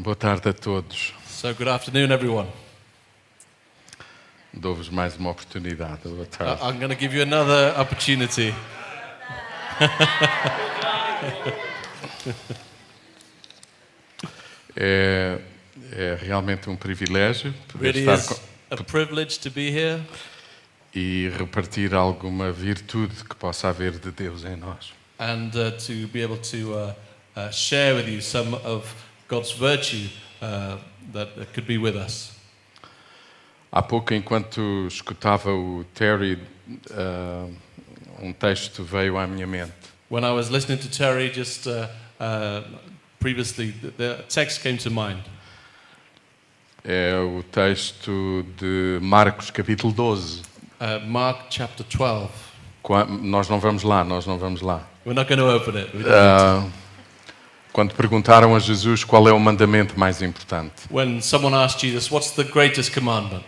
Boa tarde a todos. So good afternoon, everyone. Dou-vos mais uma oportunidade. Boa tarde. I'm going to give you another opportunity. É realmente um privilégio poder Really estar is a privilege to be here e repartir alguma virtude que possa haver de Deus em nós. and to be able to share with you some of God's virtue that could be with us. Há pouco, enquanto escutava o Terry, um texto veio à minha mente. When I was listening to Terry just previously, the text came to mind. É o texto de Marcos, capítulo 12. Mark chapter 12. Nós não vamos lá. We're not going to open it. We don't need to. Quando perguntaram a Jesus qual é o mandamento mais importante. When someone asked Jesus, what's the greatest commandment?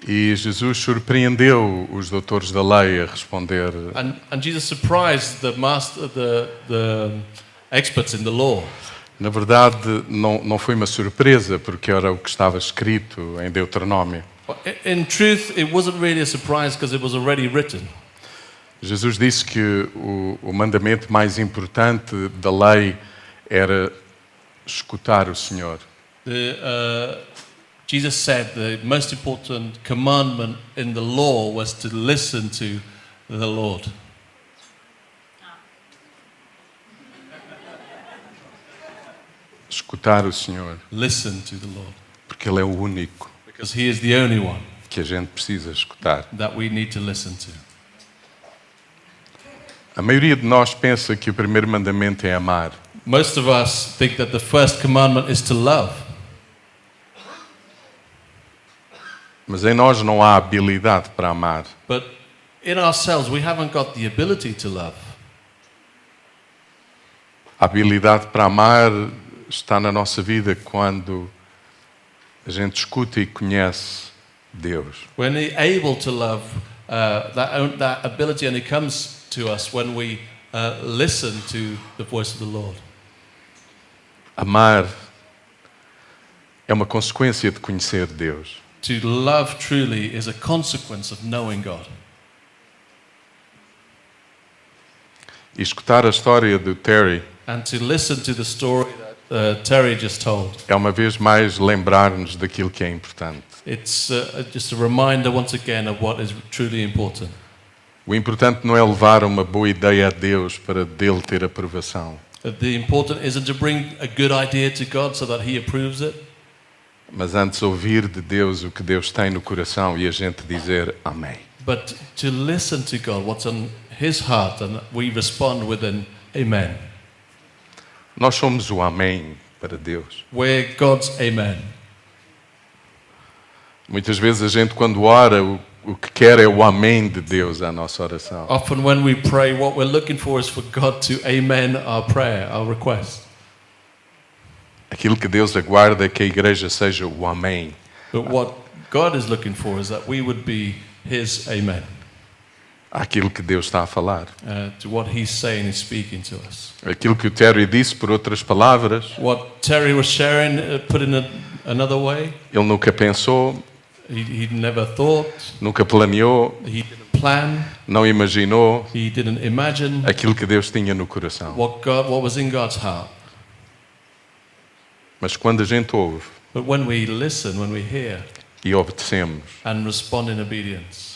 E Jesus surpreendeu os doutores da lei a responder. And Jesus surprised the experts in the law. Na verdade, não foi uma surpresa, porque era o que estava escrito em Deuteronômio. In truth, it wasn't really a surprise because it was already written. Jesus disse que o mandamento mais importante da lei era escutar o Senhor. Jesus said the most important commandment in the law was to listen to the Lord. Escutar o Senhor, Listen to the Lord. porque Ele é o único Because He is the only one que a gente precisa escutar. that we need to listen to. A maioria de nós pensa que o primeiro mandamento é amar. Most of us think that the first commandment is to love. Mas em nós não há habilidade para amar. But in ourselves, we haven't got the ability to love. A habilidade para amar está na nossa vida quando a gente escuta e conhece Deus. We're able to love, that ability only comes to us when we listen to the voice of the Lord. Amar é uma consequência de conhecer Deus. To love truly is a consequence of knowing God. E escutar a história do Terry And to listen to the story that Terry just told. é uma vez mais lembrar-nos daquilo que é importante. It's just a reminder once again of what is truly important. O importante não é levar uma boa ideia a Deus para dele ter aprovação, The important isn't to bring a good idea to God so that He approves it, mas antes ouvir de Deus o que Deus tem no coração e a gente dizer amém. but to listen to God, what's on His heart, and we respond with an amen. Nós somos o amém para Deus. We're God's amen. Muitas vezes a gente, quando ora, o que quer é o amém de Deus à nossa oração. Often when we pray, what we're looking for is for God to amen our prayer, our request. Aquilo que Deus aguarda é que a igreja seja o amém. But what God is looking for is that we would be His amen Aquilo que Deus está a falar. to what He's saying and speaking to us. Aquilo que o Terry disse, por outras palavras, What Terry was sharing, put in another way, ele nunca pensou, he never thought, nunca planeou, he didn't plan, não imaginou he didn't imagine aquilo que Deus tinha no coração. what was in God's heart. Mas quando a gente ouve But when we listen, when we hear e obedecemos and respond in obedience,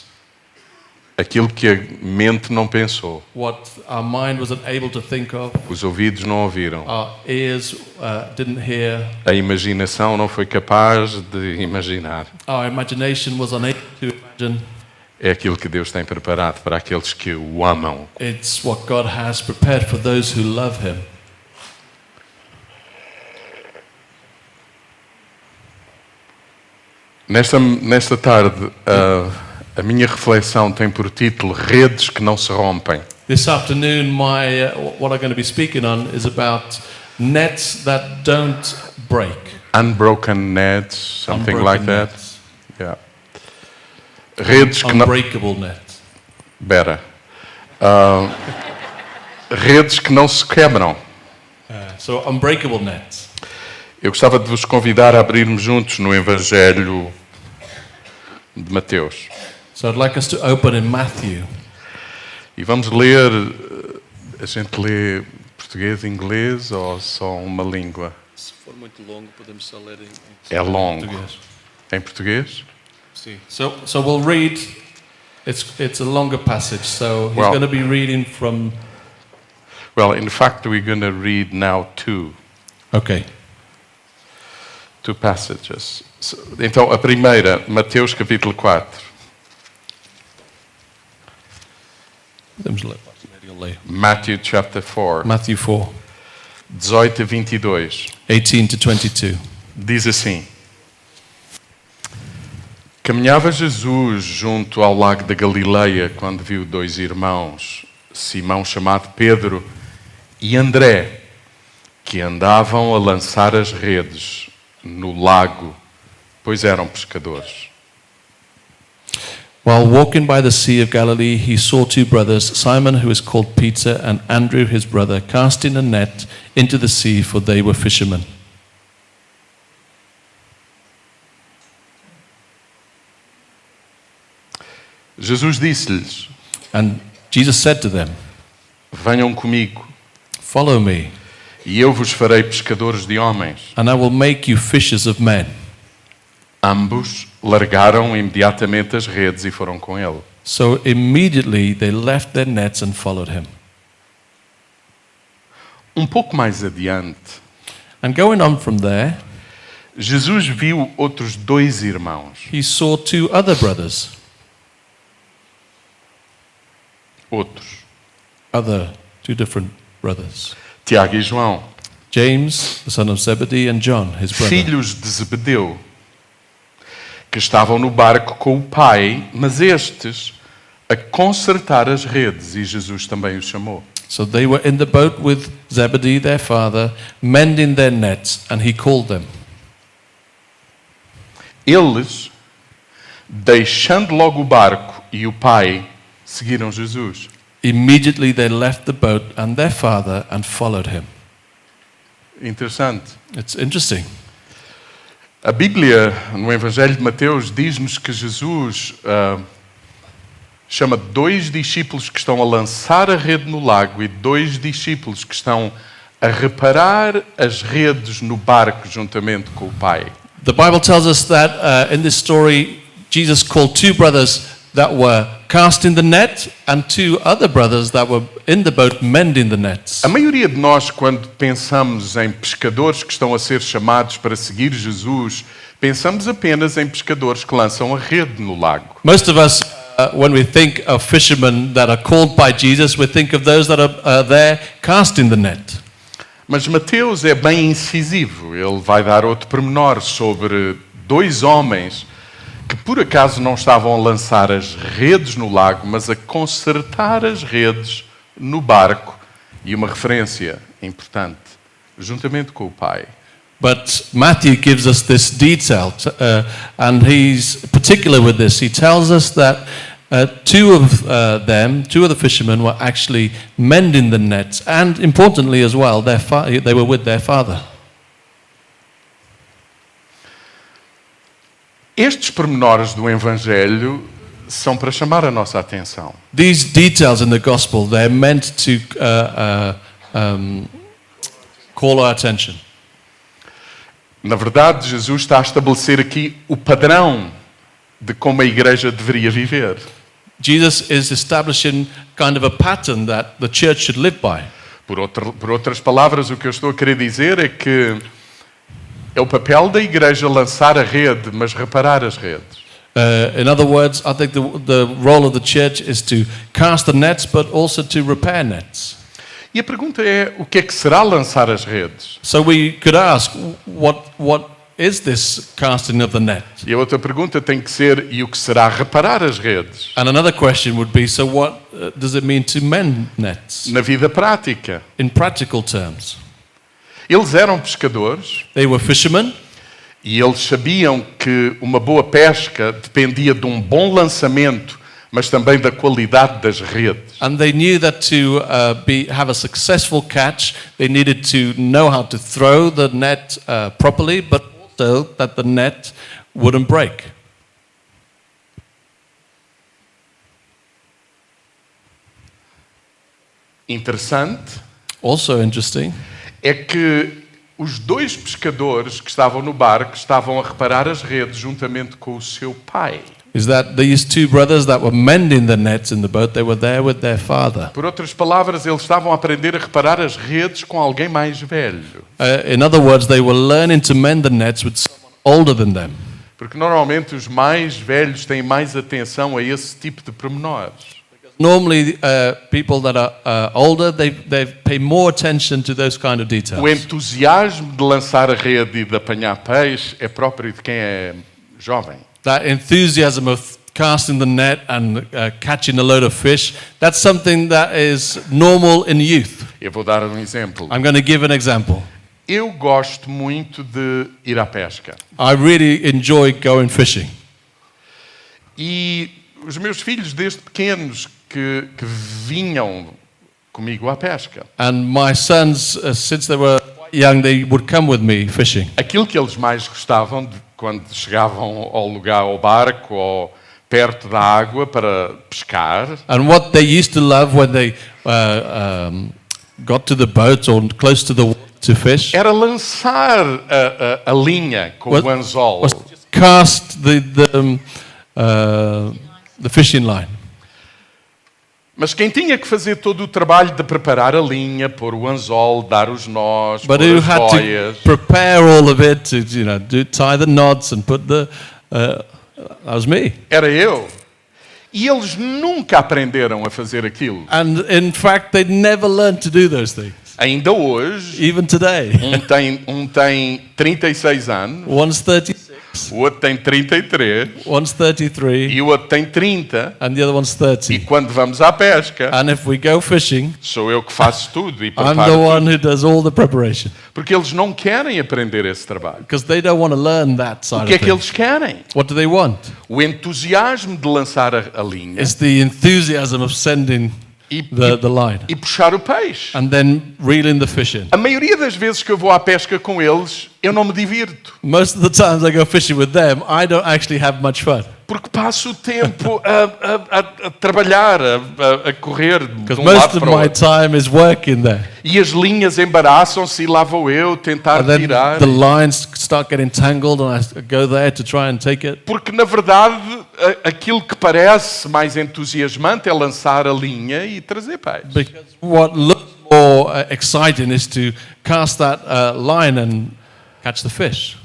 aquilo que a mente não pensou, what our mind wasn't able to think of, os ouvidos não ouviram, our ears didn't hear, a imaginação não foi capaz de imaginar, our imagination was unable to imagine, é aquilo que Deus tem preparado para aqueles que o amam. it's what God has prepared for those who love Him. Nesta tarde, a minha reflexão tem por título Redes que não se rompem. This afternoon, what I'm going to be speaking on is about nets that don't break. Unbroken nets, something Unbroken like that. nets. Yeah. Redes que não... Unbreakable nets. Better. Redes que não se quebram. So unbreakable nets. Eu gostava de vos convidar a abrirmos juntos no Evangelho de Mateus. So I'd like us to open in Matthew. E vamos ler, a gente lê português, inglês ou só uma língua? Se for muito longo, podemos só ler em É longo. português. Em português? Sim. So we'll read. It's a longer passage. So he's Well- going to be reading from. Well, in fact, we're going to read now two passages. Então, a primeira, Mateus capítulo 4. Podemos ler. Ele lê. Matthew chapter 4, Matthew 4, 18 a 22. 18 to 22. Diz assim: Caminhava Jesus junto ao lago da Galileia quando viu dois irmãos, Simão chamado Pedro e André, que andavam a lançar as redes no lago, pois eram pescadores. While walking by the Sea of Galilee, he saw two brothers, Simon, who is called Peter, and Andrew, his brother, casting a net into the sea, for they were fishermen. Jesus disse-lhes: And Jesus said to them, Venham comigo, "Follow me, e eu vos farei pescadores de homens. and I will make you fishers of men." Ambos largaram imediatamente as redes e foram com ele. So immediately they left their nets and followed him. Pouco mais adiante, And going on from there, Jesus viu outros dois irmãos. he saw two other brothers, two different brothers, Tiago e João, James, the son of Zebedee, and John, his brother, filhos de Zebedeu, que estavam no barco com o pai, mas estes a consertar as redes, e Jesus também os chamou. So they were in the boat with Zebedee, their father, mending their nets, and he called them. Eles, deixando logo o barco e o pai, seguiram Jesus. Immediately they left the boat and their father and followed him. Interessante. It's interesting. A Bíblia, no Evangelho de Mateus, diz-nos que Jesus chama dois discípulos que estão a lançar a rede no lago e dois discípulos que estão a reparar as redes no barco juntamente com o pai. The Bible tells us that in this story, Jesus called two brothers that were casting the net and two other brothers that were in the boat mending the nets. A maioria de nós, quando pensamos em pescadores que estão a ser chamados para seguir Jesus, pensamos apenas em pescadores que lançam a rede no lago. Most of us, when we think of fishermen that are called by Jesus, we think of those that are there casting the net. Mas Mateus é bem incisivo. Ele vai dar outro pormenor sobre dois homens que por acaso não estavam a lançar as redes no lago, mas a consertar as redes no barco. E uma referência importante, juntamente com o pai. But Matthew gives us this detail, and he's particular with this. He tells us that two of the fishermen were actually mending the nets, and importantly as well, they were with their father. Estes pormenores do Evangelho são para chamar a nossa atenção. These details in the gospel, they're meant to call our attention. Na verdade, Jesus está a estabelecer aqui o padrão de como a igreja deveria viver. Jesus is establishing kind of a pattern that the church should live by. Por outras palavras, o que eu estou a querer dizer é que é o papel da igreja lançar a rede, mas reparar as redes. In other words, I think the role of the church is to cast the nets, but also to repair nets. E a pergunta é, o que é que será lançar as redes? So we could ask, what is this casting of the net? E a outra pergunta tem que ser, e o que será reparar as redes? And another question would be, so what does it mean to mend nets? Na vida prática. In practical terms. Eles eram pescadores They were fishermen, e eles sabiam que uma boa pesca dependia de um bom lançamento mas também da qualidade das redes. And they knew that to have a successful catch, they needed to know how to throw the net properly, but also that the net wouldn't break. Interessante Also interesting é que os dois pescadores que estavam no barco estavam a reparar as redes juntamente com o seu pai. is that these two brothers that were mending the nets in the boat, they were there with their father. Por outras palavras, eles estavam a aprender a reparar as redes com alguém mais velho. In other words, they were learning to mend the nets with someone older than them. Porque normalmente os mais velhos têm mais atenção a esse tipo de pormenores. Normally, people that are older, they pay more attention to those kind of details. O entusiasmo de lançar a rede e de apanhar peixe é próprio de quem é jovem. That enthusiasm of casting the net and catching a load of fish, that's something that is normal in youth. Eu vou dar um exemplo. I'm going to give an example. Eu gosto muito de ir à pesca. I really enjoy going fishing. E os meus filhos, desde pequenos, que vinham comigo à pesca. And my sons, since they were young, they would come with me fishing. Aquilo que eles mais gostavam de, quando chegavam ao lugar, ao barco ou perto da água para pescar, And what they used to love when they got to the boat or close to the water to fish era lançar a linha com o anzol. was just cast the fishing line. Mas quem tinha que fazer todo o trabalho de preparar a linha, pôr o anzol, dar os nós, But pôr who as had boias, to prepare all of it to, tie the knots and put the... that was me. era eu. E eles nunca aprenderam a fazer aquilo. And in fact, they never learned to do those things. Ainda hoje, Even today. um tem 36 anos, One's 36, o outro tem 33 one's 33, e o outro tem 30. and the other one's E 30. quando vamos à pesca, And if we go fishing, sou eu que faço tudo e I'm preparo the tudo. one who does all the preparation. Porque eles não querem aprender esse trabalho. Because they don't want to learn that O side que é of que things. eles querem? What do they want? O entusiasmo de lançar a linha It's the enthusiasm of sending e, the line e puxar o peixe. and then reeling the fish in. A maioria das vezes que eu vou à pesca com eles, eu não me divirto. Most of the times I go fishing with them, I don't actually have much fun. Porque passo o tempo a trabalhar, a correr de Because um most lado of para o my outro. time is working there. E as linhas embaraçam-se e lá vou eu tentar And then tirar. the lines start getting tangled and I go there to try and take it. Porque, na verdade, aquilo que parece mais entusiasmante é lançar a linha e trazer peixe. Because what looks more exciting is to cast that line and catch the fish.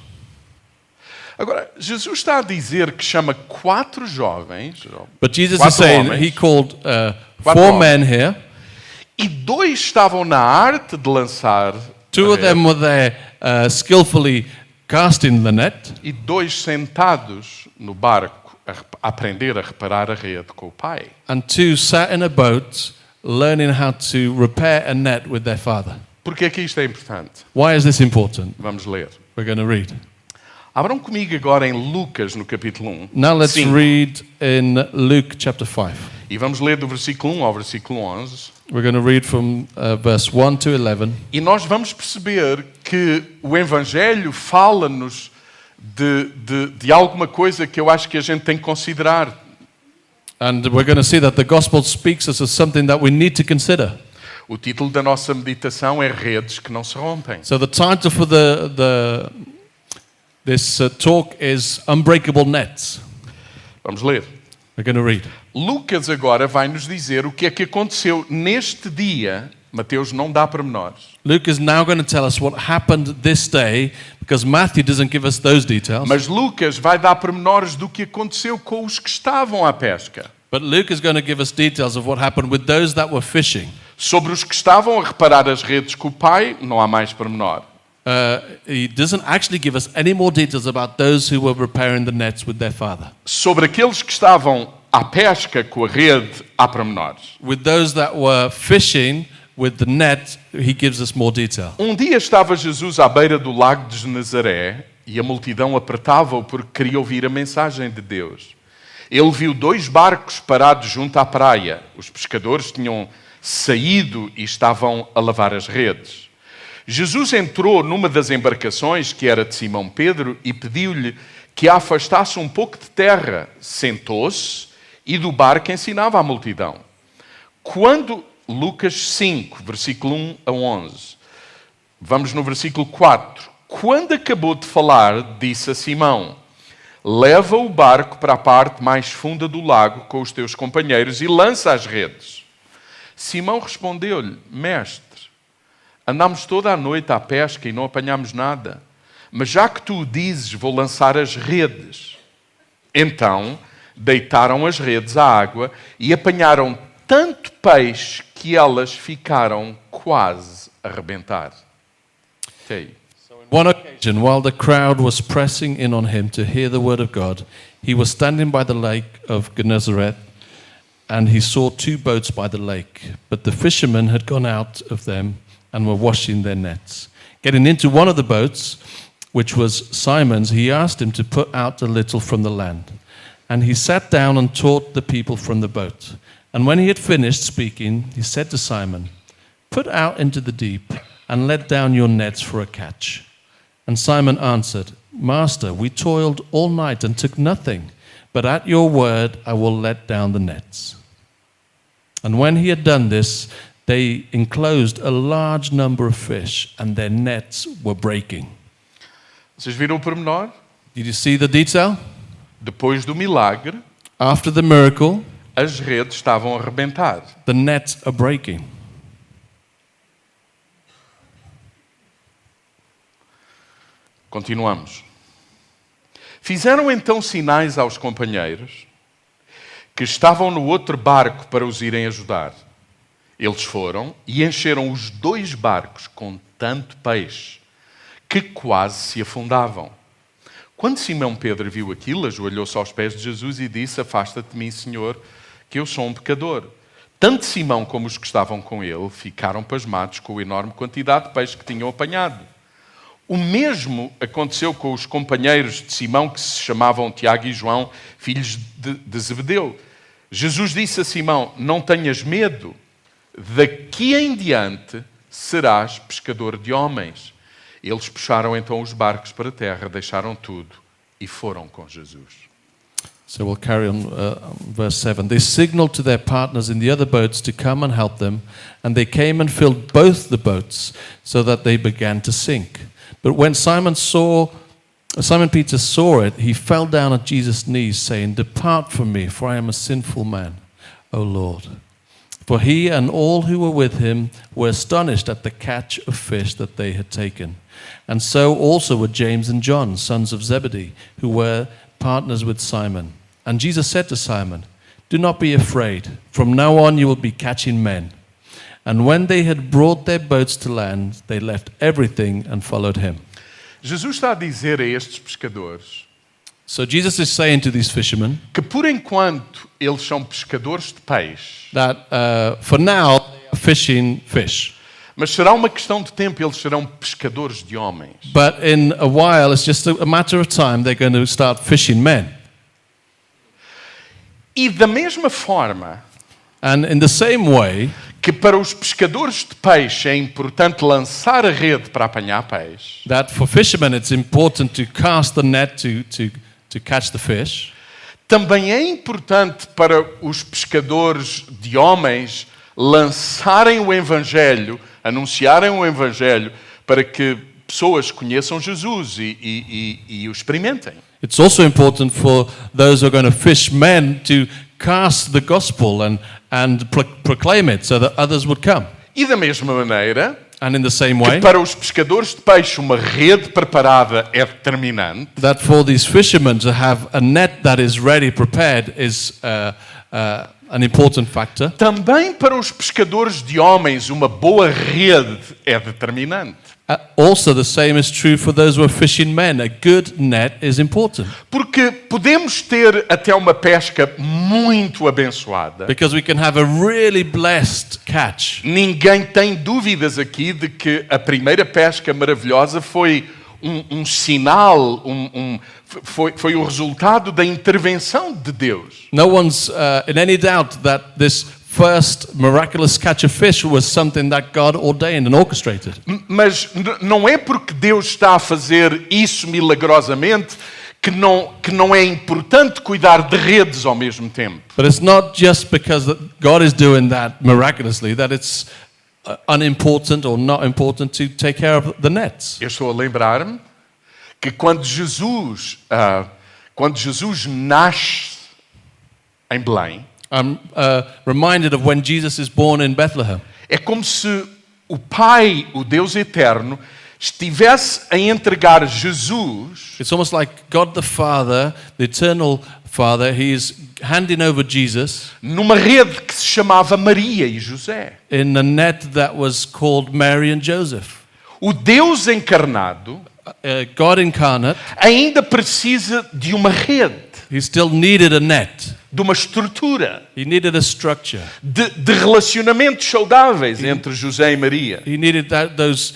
Agora, Jesus está a dizer que chama 4 jovens, But Jesus is quatro saying homens, he called Quatro 4 homens. men here. e 2 estavam na arte de lançar Two a of them rede, were there skillfully casting the net, e 2 sentados no barco a aprender a reparar a rede com o pai. and 2 sat in a boat learning how to repair a net with their father. Porque é que isto é importante? Why is this important? Vamos ler. We're going to read. Abram comigo agora em Lucas, no capítulo 1. Now let's Cinco. read in Luke chapter 5. E vamos ler do versículo 1 ao versículo 11. We're going to read from verse 1 to 11. E nós vamos perceber que o Evangelho fala-nos de alguma coisa que eu acho que a gente tem que considerar. And we're going to see that the gospel speaks us as something that we need to consider. O título da nossa meditação é Redes que não se rompem. So the title for this talk is Unbreakable Nets. Vamos ler. We're going to read. Lucas agora vai nos dizer o que é que aconteceu neste dia. Mateus não dá pormenores. Luke is now going to tell us what happened this day because Matthew doesn't give us those details. Mas Lucas vai dar pormenores do que aconteceu com os que estavam à pesca. But Luke is going to give us details of what happened with those that were fishing. Sobre os que estavam a reparar as redes com o pai, não há mais pormenor. He doesn't actually give us any more details about those who were repairing the nets with their father. Sobre aqueles que estavam à pesca com a rede, há pormenores. With those that were fishing with the net, he gives us more detail. Um dia estava Jesus à beira do lago de Nazaré e a multidão apertava-o porque queria ouvir a mensagem de Deus. Ele viu 2 barcos parados junto à praia. Os pescadores tinham saído e estavam a lavar as redes. Jesus entrou numa das embarcações, que era de Simão Pedro, e pediu-lhe que a afastasse um pouco de terra. Sentou-se e do barco ensinava à multidão. Lucas 5, versículo 1 a 11. Vamos no versículo 4. Quando acabou de falar, disse a Simão: leva o barco para a parte mais funda do lago com os teus companheiros e lança as redes. Simão respondeu-lhe: mestre, andámos toda a noite à pesca e não apanhámos nada. Mas já que tu o dizes, vou lançar as redes. Então deitaram as redes à água e apanharam tanto peixe que elas ficaram quase a arrebentar. Okay. One occasion, while the crowd was pressing in on him to hear the word of God, he was standing by the lake of Gennesaret, and he saw 2 boats by the lake. But the fishermen had gone out of them and were washing their nets. Getting into one of the boats, which was Simon's, he asked him to put out a little from the land. And he sat down and taught the people from the boat. And when he had finished speaking, he said to Simon, put out into the deep and let down your nets for a catch. And Simon answered, Master, we toiled all night and took nothing, but at your word I will let down the nets. And when he had done this, they enclosed a large number of fish, and their nets were breaking. Vocês viram o pormenor? Did you see the detail? Depois do milagre, After the miracle, as redes estavam a arrebentar. the nets are breaking. Continuamos. Fizeram então sinais aos companheiros que estavam no outro barco para os irem ajudar. Eles foram e encheram os 2 barcos com tanto peixe que quase se afundavam. Quando Simão Pedro viu aquilo, ajoelhou-se aos pés de Jesus e disse: afasta-te de mim, Senhor, que eu sou um pecador. Tanto Simão como os que estavam com ele ficaram pasmados com a enorme quantidade de peixe que tinham apanhado. O mesmo aconteceu com os companheiros de Simão, que se chamavam Tiago e João, filhos de Zebedeu. Jesus disse a Simão: não tenhas medo, daqui em diante serás pescador de homens. Eles puxaram então os barcos para a terra, deixaram tudo e foram com Jesus. So we'll carry on, verse 7. They signaled to their partners in the other boats to come and help them, and they came and filled both the boats, so that they began to sink. But when Simon Peter saw it, he fell down at Jesus' knees, saying, depart from me, for I am a sinful man, O Lord. For he and all who were with him were astonished at the catch of fish that they had taken. And so also were James and John, sons of Zebedee, who were partners with Simon. And Jesus said to Simon, do not be afraid. From now on you will be catching men. And when they had brought their boats to land, they left everything and followed him. Jesus está a dizer a estes pescadores So Jesus is saying to these fishermen que por enquanto eles são pescadores de peixe, that for now they are fishing fish. mas será uma questão de tempo, eles serão pescadores de homens. But in a while, it's just a matter of time, they're going to start fishing men. E da mesma forma And in the same way, que para os pescadores de peixe é importante lançar a rede para apanhar peixe, that for fishermen it's important to cast the net to catch the fish, também é importante para os pescadores de homens lançarem o Evangelho, anunciarem o Evangelho, para que pessoas conheçam Jesus e o experimentem. it's also important for those who are going to fish men to cast the gospel and proclaim it so that others would come. E da mesma maneira, And in the same que way, para os pescadores de peixe uma rede preparada é determinante, that for these fishermen to have a net that is ready, prepared, is an important factor. também para os pescadores de homens uma boa rede é determinante. Also, the same is true for those who are fishing men. A good net is important Porque podemos ter até uma pesca muito abençoada. because we can have a really blessed catch. Ninguém tem dúvidas aqui de que a primeira pesca maravilhosa foi um sinal, foi o resultado da intervenção de Deus. No one's in any doubt that this first miraculous catch of fish was something that God ordained and orchestrated. Mas não é porque Deus está a fazer isso milagrosamente que não é importante cuidar de redes ao mesmo tempo. But it's not just because that God is doing that miraculously that it's unimportant or not important to take care of the nets. Eu estou a lembrar-me que quando Jesus nasce em Belém, I'm reminded of when Jesus is born in Bethlehem. é como se o Pai, o Deus eterno, estivesse a entregar Jesus It's almost like God the Father, the eternal Father, he is handing over Jesus numa rede que se chamava Maria e José. in a net that was called Mary and Joseph. O Deus encarnado God incarnate, ainda precisa de uma rede, he still needed a net. de uma estrutura, He needed a structure. de relacionamentos saudáveis entre José e Maria. He needed those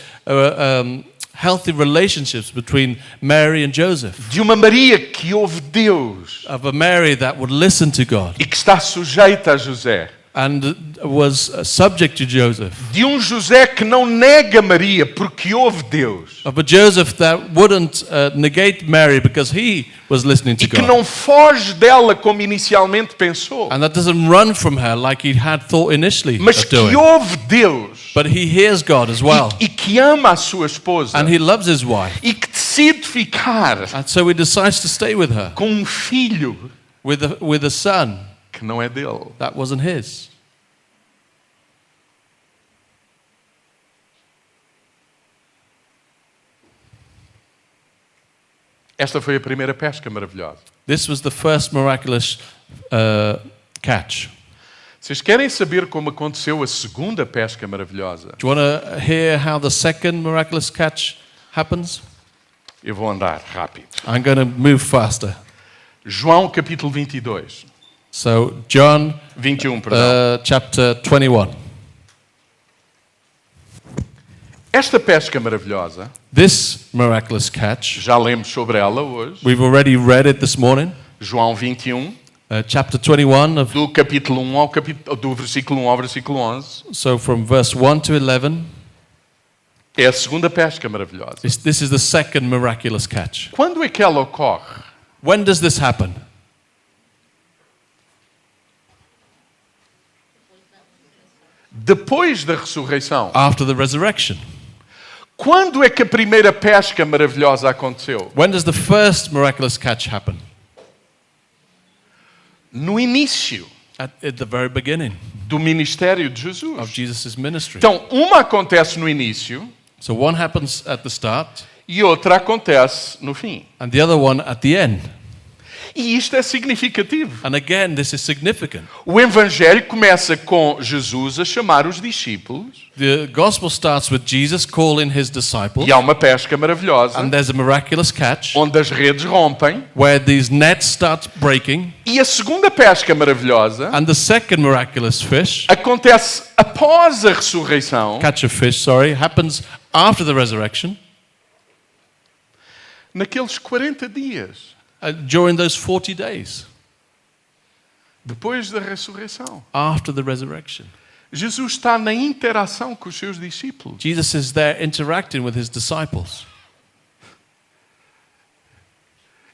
healthy relationships between Mary and Joseph. De uma Maria que ouve Deus Of a Mary that would listen to God e que está sujeita a José. and was subject to Joseph. De um José que não nega Maria porque ouve Deus. Of a Joseph that wouldn't negate Mary because he was listening to E que God. não foge dela como inicialmente pensou. And that doesn't run from her like he had thought initially Mas of que doing. ouve Deus. But he hears God as well. E que ama a sua esposa. And he loves his wife. E que decide ficar And so he decides to stay with her, com um filho with a son que não é dele. that wasn't his. Esta foi a primeira pesca maravilhosa. This was the first miraculous catch. Vocês querem saber como aconteceu a segunda pesca maravilhosa? Do you want to hear how the second miraculous catch happens? Eu vou andar rápido. I'm going to move faster. João capítulo 22. So, John 21, perdão. chapter 21. Esta pesca maravilhosa, This miraculous catch, já lemos sobre ela hoje. we've already read it this morning. João 21, Chapter 21, do capítulo 1 ao do versículo 1 ao versículo 11. so from verse 1 to 11, É a segunda pesca maravilhosa. this is the second miraculous catch. Quando é que ela ocorre? When does this happen? Depois da ressurreição. After the resurrection. Quando é que a primeira pesca maravilhosa aconteceu? When does the first miraculous catch happen? No início At the very beginning do ministério de of Jesus. Jesus' ministry. Então, uma acontece no início So one happens at the start e outra acontece no fim. and the other one at the end. E isto é significativo. And again, this is significant. O Evangelho começa com Jesus a chamar os discípulos The gospel starts with Jesus calling his disciples, e há uma pesca maravilhosa and there's a miraculous catch onde as redes rompem. where these nets start breaking, E a segunda pesca maravilhosa and the second miraculous acontece após a ressurreição, catch of fish, happens after the resurrection, naqueles 40 dias during those 40 days depois da ressurreição. after the resurrection. Jesus está na interação com os seus discípulos. Jesus is there interacting with his disciples.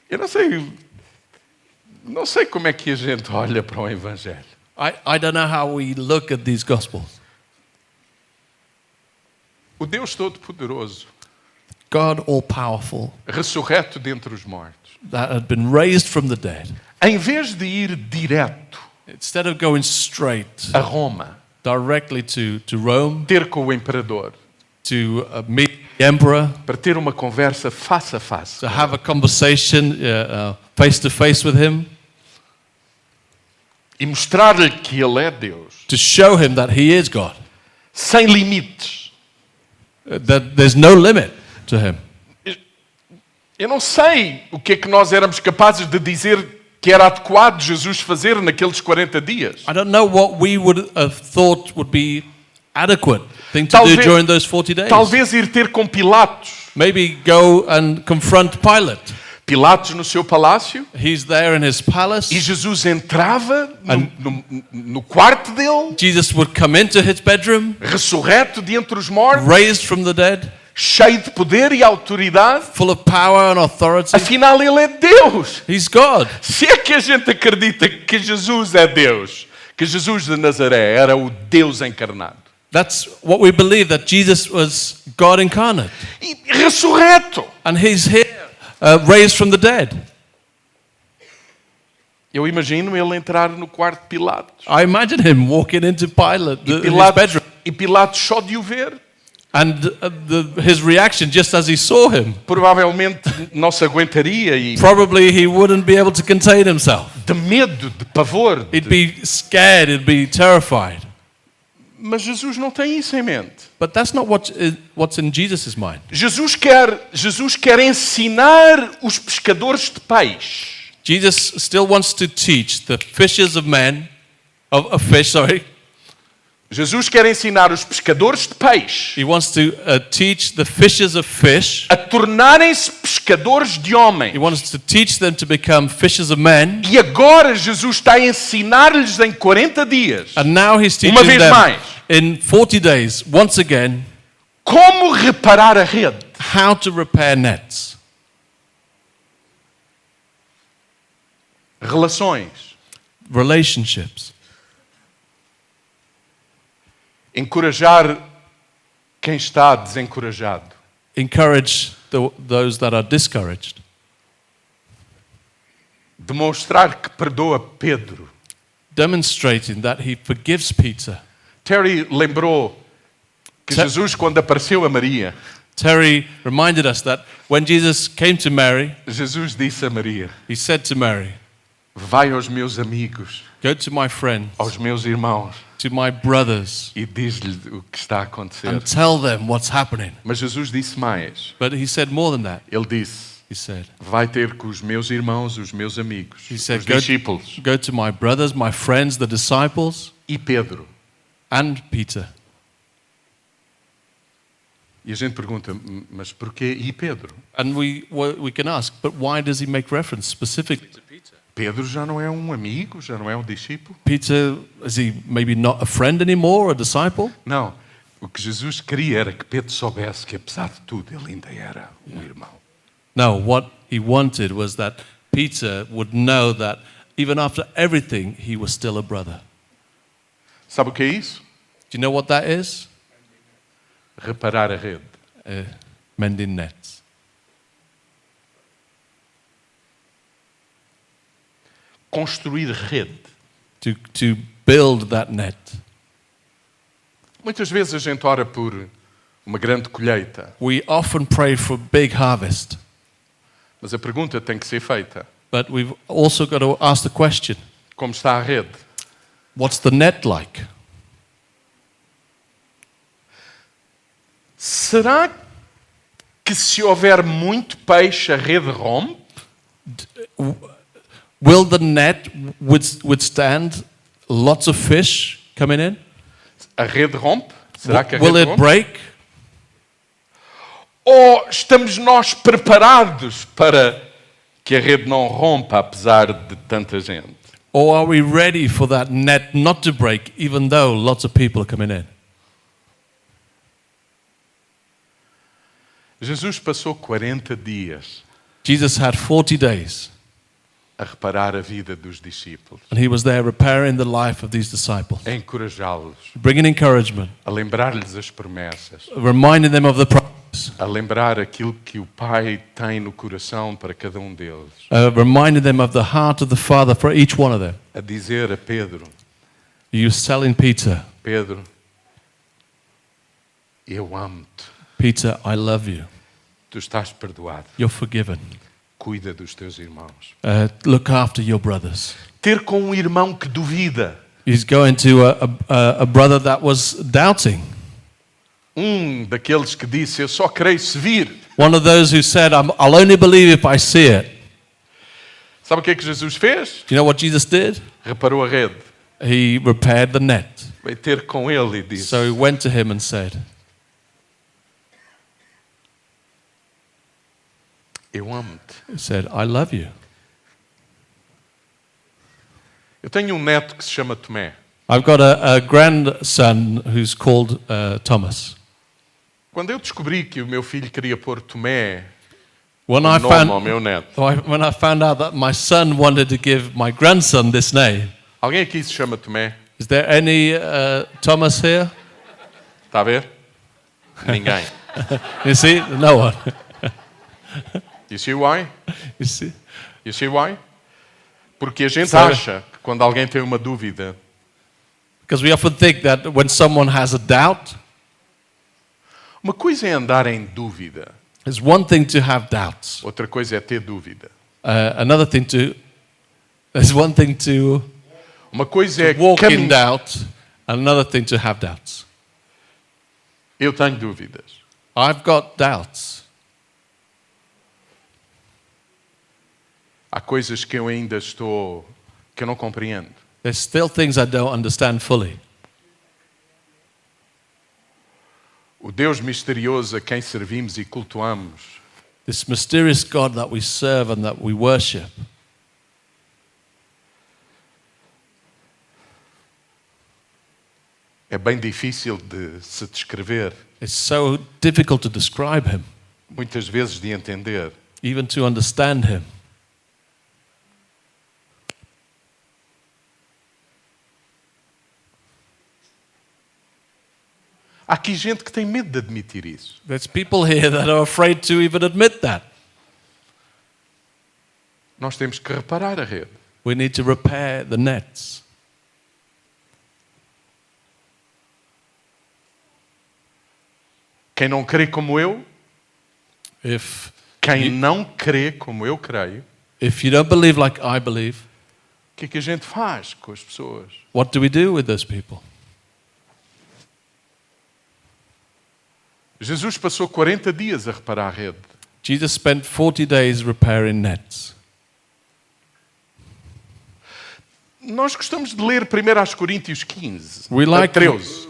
Eu não sei como é que a gente olha para o Evangelho. I don't know how we look at these gospels. O Deus Todo-Poderoso, God all-powerful, ressurreto dentre os mortos, that had been raised from the dead, em vez de ir direto instead of going straight a Roma, directly to Rome ter com o imperador, to meet the emperor, para ter uma conversa face a face, to have a conversation face to face with him, e mostrar-lhe que Ele é Deus, to show him that he is God, sem limites. that there's no limit to him. Eu não sei o que é que nós éramos capazes de dizer que era adequado Jesus fazer naqueles 40 dias. I don't know what we would have thought would be adequate thing to do during those 40 days. Talvez ir ter com Pilatos Maybe go and confront Pilate. Pilatos no seu palácio, He's there in his e palace. Jesus entrava no quarto dele, Jesus would come into his bedroom, ressurreto de entre os mortos, raised from the dead, cheio de poder e autoridade. full of power and authority. Afinal, ele é Deus. He's God. Se é que a gente acredita que Jesus é Deus, que Jesus de Nazaré era o Deus encarnado That's what we believe, that Jesus was God incarnate. e ressurreto. And he's here, raised from the dead. Eu imagino ele entrar no quarto de Pilatos. I imagine him walking into Pilate, his bedroom, E Pilatos só de o ver, and his reaction just as he saw him. provavelmente não se aguentaria e Probably he wouldn't be able to contain himself. de medo, de pavor. He'd be scared, he'd be terrified. Mas Jesus não tem isso em mente. But that's not what's in Jesus' mind. Jesus quer ensinar os pescadores de peixe Jesus still wants to teach the fishers of men, of fish, sorry. Jesus quer ensinar os pescadores de peixe He wants to teach the fishers of fish. a tornarem-se pescadores de homens. He wants to teach them to become fishers of men. E agora Jesus está a ensinar-lhes em 40 dias And now he's teaching Uma vez them mais. in 40 days, once again, como reparar a rede. how to repair nets. Relações. Relationships. Encorajar quem está desencorajado. Encourage those that are discouraged. Demonstrar que perdoa Pedro. Demonstrating that he forgives Peter. Terry lembrou que Jesus, quando apareceu a Maria, Terry reminded us that when Jesus came to Mary, Jesus disse a Maria: he said to Mary, vai aos meus amigos, go to my friends, aos meus irmãos, to my brothers, e diz-lhe o que está a acontecer. and tell them what's happening. Mas Jesus disse mais. But he said more than that. Ele disse: He said, vai ter com os meus irmãos, os meus amigos, he said, os discípulos. go to my brothers, my friends, the disciples, E Pedro. and Peter. E a gente pergunta, mas porquê e Pedro? And we can ask, but why does he make reference specifically to Peter? Pedro já não é um amigo, já não é um discípulo? Peter, is he maybe not a friend anymore, a disciple? Não. O que Jesus queria era que Pedro soubesse que, apesar de tudo, ele ainda era um irmão. No, what he wanted was that Peter would know that even after everything, he was still a brother. Sabe o que é isso? Do you know what that is? Reparar a rede. Mending nets. Construir rede. To build that net. Muitas vezes a gente ora por uma grande colheita, We often pray for big harvest, mas a pergunta tem que ser feita: but we've also got to ask the question, como está a rede? what's the net like? Será que se houver muito peixe a rede rompe? Will the net withstand lots of fish coming in? A rede rompe? Será que a Will rede it rompe? break? Ou estamos nós preparados para que a rede não rompa, apesar de tanta gente? Or are we ready for that net not to break, even though lots of people are coming in? Jesus passou 40 dias Jesus had 40 days, a reparar a vida dos discípulos, and he was there repairing the life of these disciples, a encorajá-los, bringing encouragement, a lembrar-lhes as promessas, reminding them of the promise, a lembrar aquilo que o Pai tem no coração para cada um deles, reminding them of the heart of the Father for each one of them. a dizer a Pedro: He was telling Peter, Pedro, eu amo-te, Peter, I love you. tu estás perdoado, You're forgiven. cuida dos teus irmãos. Look after your brothers. Ter com um irmão que duvida, He's going to a brother that was doubting. daqueles que disse: eu só creio se vir. One of those who said, I'll only believe if I see it. Sabe o que é que Jesus fez? Do you know what Jesus did? Reparou a rede. He repaired the net. Veio ter com ele e disse: So he went to him and said, eu amo-te. He said, I love you. Eu tenho um neto que se chama Tomé. I've got a grandson who's called Thomas. Quando eu descobri que o meu filho queria pôr Tomé When como I nome ao found meu neto, when I found out that my son wanted to give my grandson this name, alguém aqui se chama Tomé? is there any Thomas here? Está a ver? Ninguém. You see, no one. You see why? You see, You see why? Porque a gente Sabe? acha que quando alguém tem uma dúvida, because we often think that when someone has a doubt, uma coisa é andar em dúvida, it's one thing to have doubts. outra coisa é ter dúvida. Another thing to there's one thing to Uma coisa é walk in caminhar. doubt, another thing to have doubts. Eu tenho dúvidas. I've got doubts. Há coisas que eu ainda que eu não compreendo. There's still things I don't understand fully. O Deus misterioso a quem servimos e cultuamos This mysterious God that we serve and that we worship, é bem difícil de se descrever, it's so difficult to describe him, muitas vezes de entender. even to understand him. Há aqui gente que tem medo de admitir isso. There's people here that are afraid to even admit that. Nós temos que reparar a rede. We need to repair the nets. Quem não crê como eu, If quem não crê como eu creio, you don't believe like I believe, o que é que a gente faz com as pessoas? what do we do with those people? Jesus passou 40 dias a reparar a rede. Jesus spent 40 days repairing nets. Nós gostamos de ler 1 Coríntios 15, We like 13,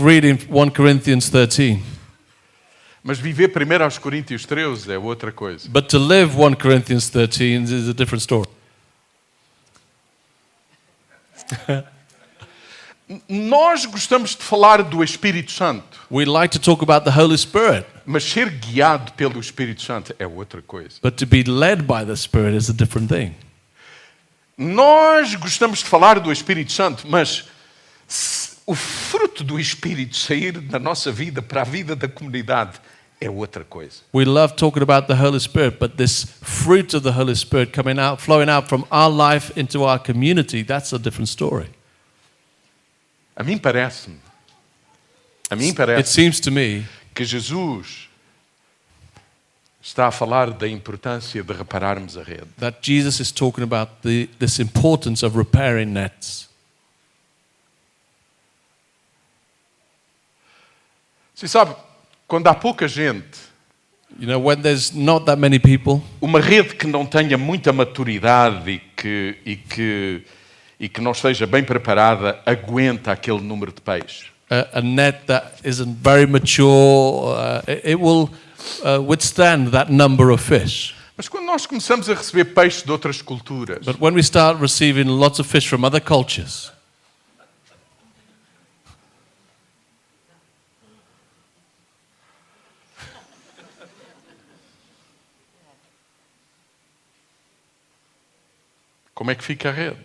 reading 1 Corinthians 13, mas viver 1 Coríntios 13 é outra coisa. but to live 1 Corinthians 13 is a different story. Nós gostamos de falar do Espírito Santo, We like to talk about the Holy Spirit, mas ser guiado pelo Espírito Santo é outra coisa. but to be led by the Spirit is a different thing. Nós gostamos de falar do Espírito Santo, mas se o fruto do Espírito sair da nossa vida para a vida da comunidade é outra coisa. We love talking about the Holy Spirit, but this fruit of the Holy Spirit coming out, flowing out from our life into our community, that's a different story. A mim parece-me It seems to me que Jesus está a falar da importância de repararmos a rede. that Jesus is talking about this importance of repairing nets. Você sabe, quando há pouca gente, You know, when there's not that many people, uma rede que não tenha muita maturidade e que não esteja bem preparada, aguenta aquele número de peixes. a net that isn't very mature, it will withstand that number of fish. Mas quando nós começamos a receber peixes de outras culturas, But when we start receiving lots of fish from other cultures, como é que fica a rede?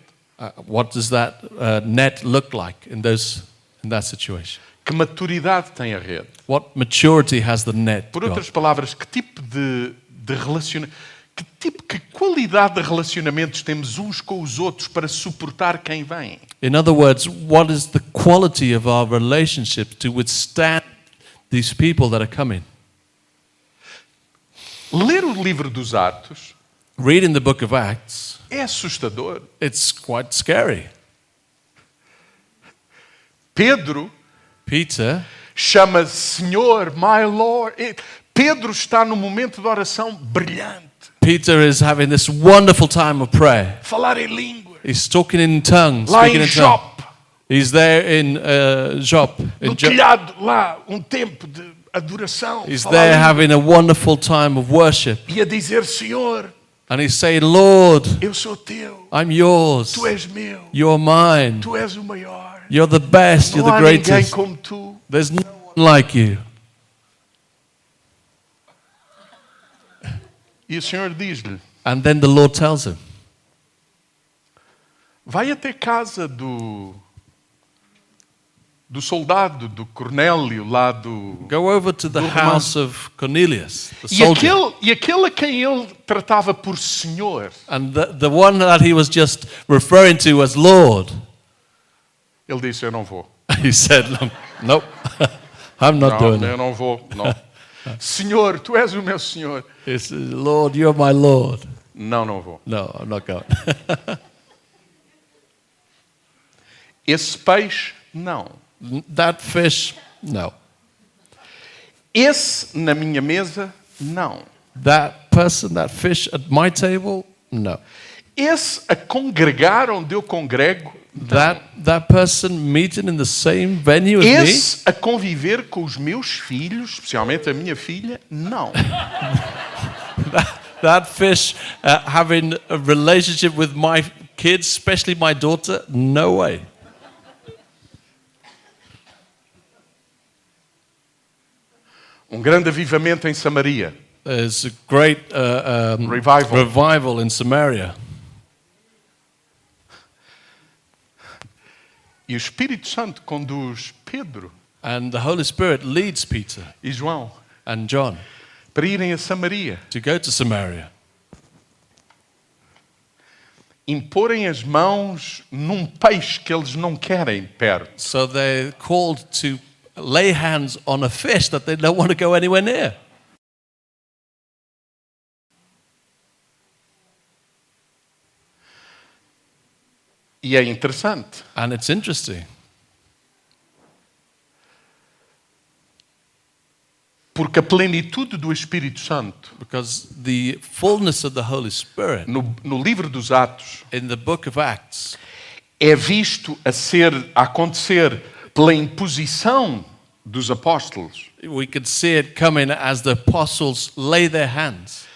what does that net look like in that situation? Que maturidade tem a rede? What maturity has the net Por got? outras palavras, que tipo de relacionamento, que qualidade de relacionamentos temos uns com os outros para suportar quem vem? In other words, what is the quality of our relationship to withstand these people that are coming? Ler o livro dos Atos Reading the book of Acts, é assustador. it's quite scary. Pedro Peter chama Senhor, my Lord. Pedro está num momento de oração brilhante. Peter is having this wonderful time of prayer. Falar em línguas. He's talking in tongues, Lá speaking em in tongues. Jope, He's there in Job, no telhado, lá, um tempo de adoração, He's falar there língua, having a wonderful time of worship. e a dizer: Senhor, And he's saying, Lord, eu sou teu, I'm yours. tu és meu, You're mine. tu és o maior. You're the best. You're Não the há ninguém greatest. como tu. There's no one like you. E o Senhor diz-lhe: And then the Lord tells him, vai até casa do soldado, do Cornélio, lá do... go over to the do house of Cornelius, the E soldier. aquele a quem ele tratava por Senhor, And the one that he was just referring to as Lord, ele disse: eu não vou. he said, nope, I'm not Não, doing eu it. não vou, não. Senhor, tu és o meu Senhor. He said, Lord, you're my Lord. Não, não vou. No, I'm not going. Esse peixe, não. That fish, no. Esse na minha mesa, não. That person, that fish at my table, no. Esse a congregar onde eu congrego, That person meeting in the same venue as me, esse a conviver com os meus filhos, especialmente a minha filha, não. that fish having a relationship with my kids, especially my daughter, no way. Grande avivamento em Samaria. There's a great revival in Samaria. E o Espírito Santo conduz Pedro And the Holy Spirit leads Peter e João and John para irem a Samaria, to go to Samaria, imporem as mãos num peixe que eles não querem perto. so they're called to lay hands on a fish that they don't want to go anywhere near. E é interessante, And it's interesting porque a plenitude do Espírito Santo, because the fullness of the Holy Spirit no livro dos Atos, in the book of Acts é visto a acontecer pela imposição dos apóstolos. we could see it coming as the apostles lay their hands.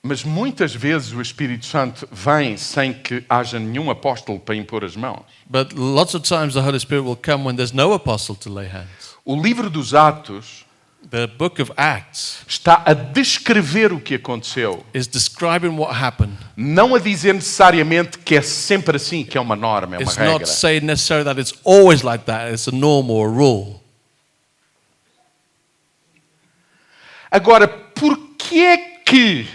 Mas muitas vezes o Espírito Santo vem sem que haja nenhum apóstolo para impor as mãos. But lots of times the Holy Spirit will come when there's no apostle to lay hands. O livro dos Atos The book of Acts está a descrever o que aconteceu, is describing what happened. não a dizer necessariamente que é sempre assim, que é uma norma, é uma It's regra. not saying necessarily that it's always like that, it's a norm or a rule. Agora, por que é que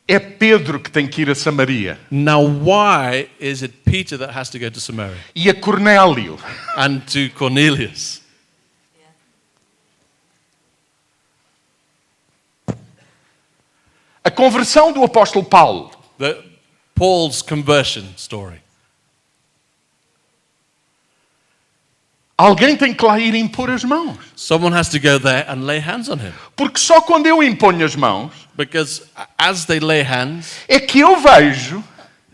é Pedro que tem que ir a Samaria? Now, why is it Peter that has to go to Samaria E a Cornélio? and to Cornelius? A conversão do apóstolo Paulo Paul's conversion story. Alguém tem que lá ir impor as mãos. Someone has to go there and lay hands on him. Porque só quando eu imponho as mãos Because as they lay hands, é que eu vejo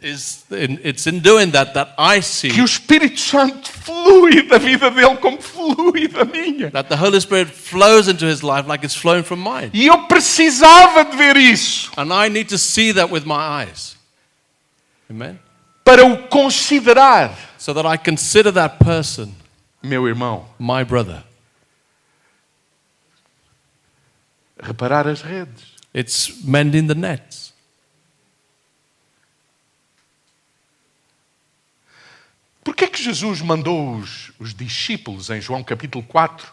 it's in doing that I see que o Espírito Santo flui da vida dele como flui da minha. that the Holy Spirit flows into his life like it's flowing from mine. E eu precisava de ver isso And I need to see that with my eyes. Amen? para o considerar So that I consider that person meu irmão. my brother. Reparar as redes. It's mending the nets. Por que é que Jesus mandou os discípulos em João capítulo 4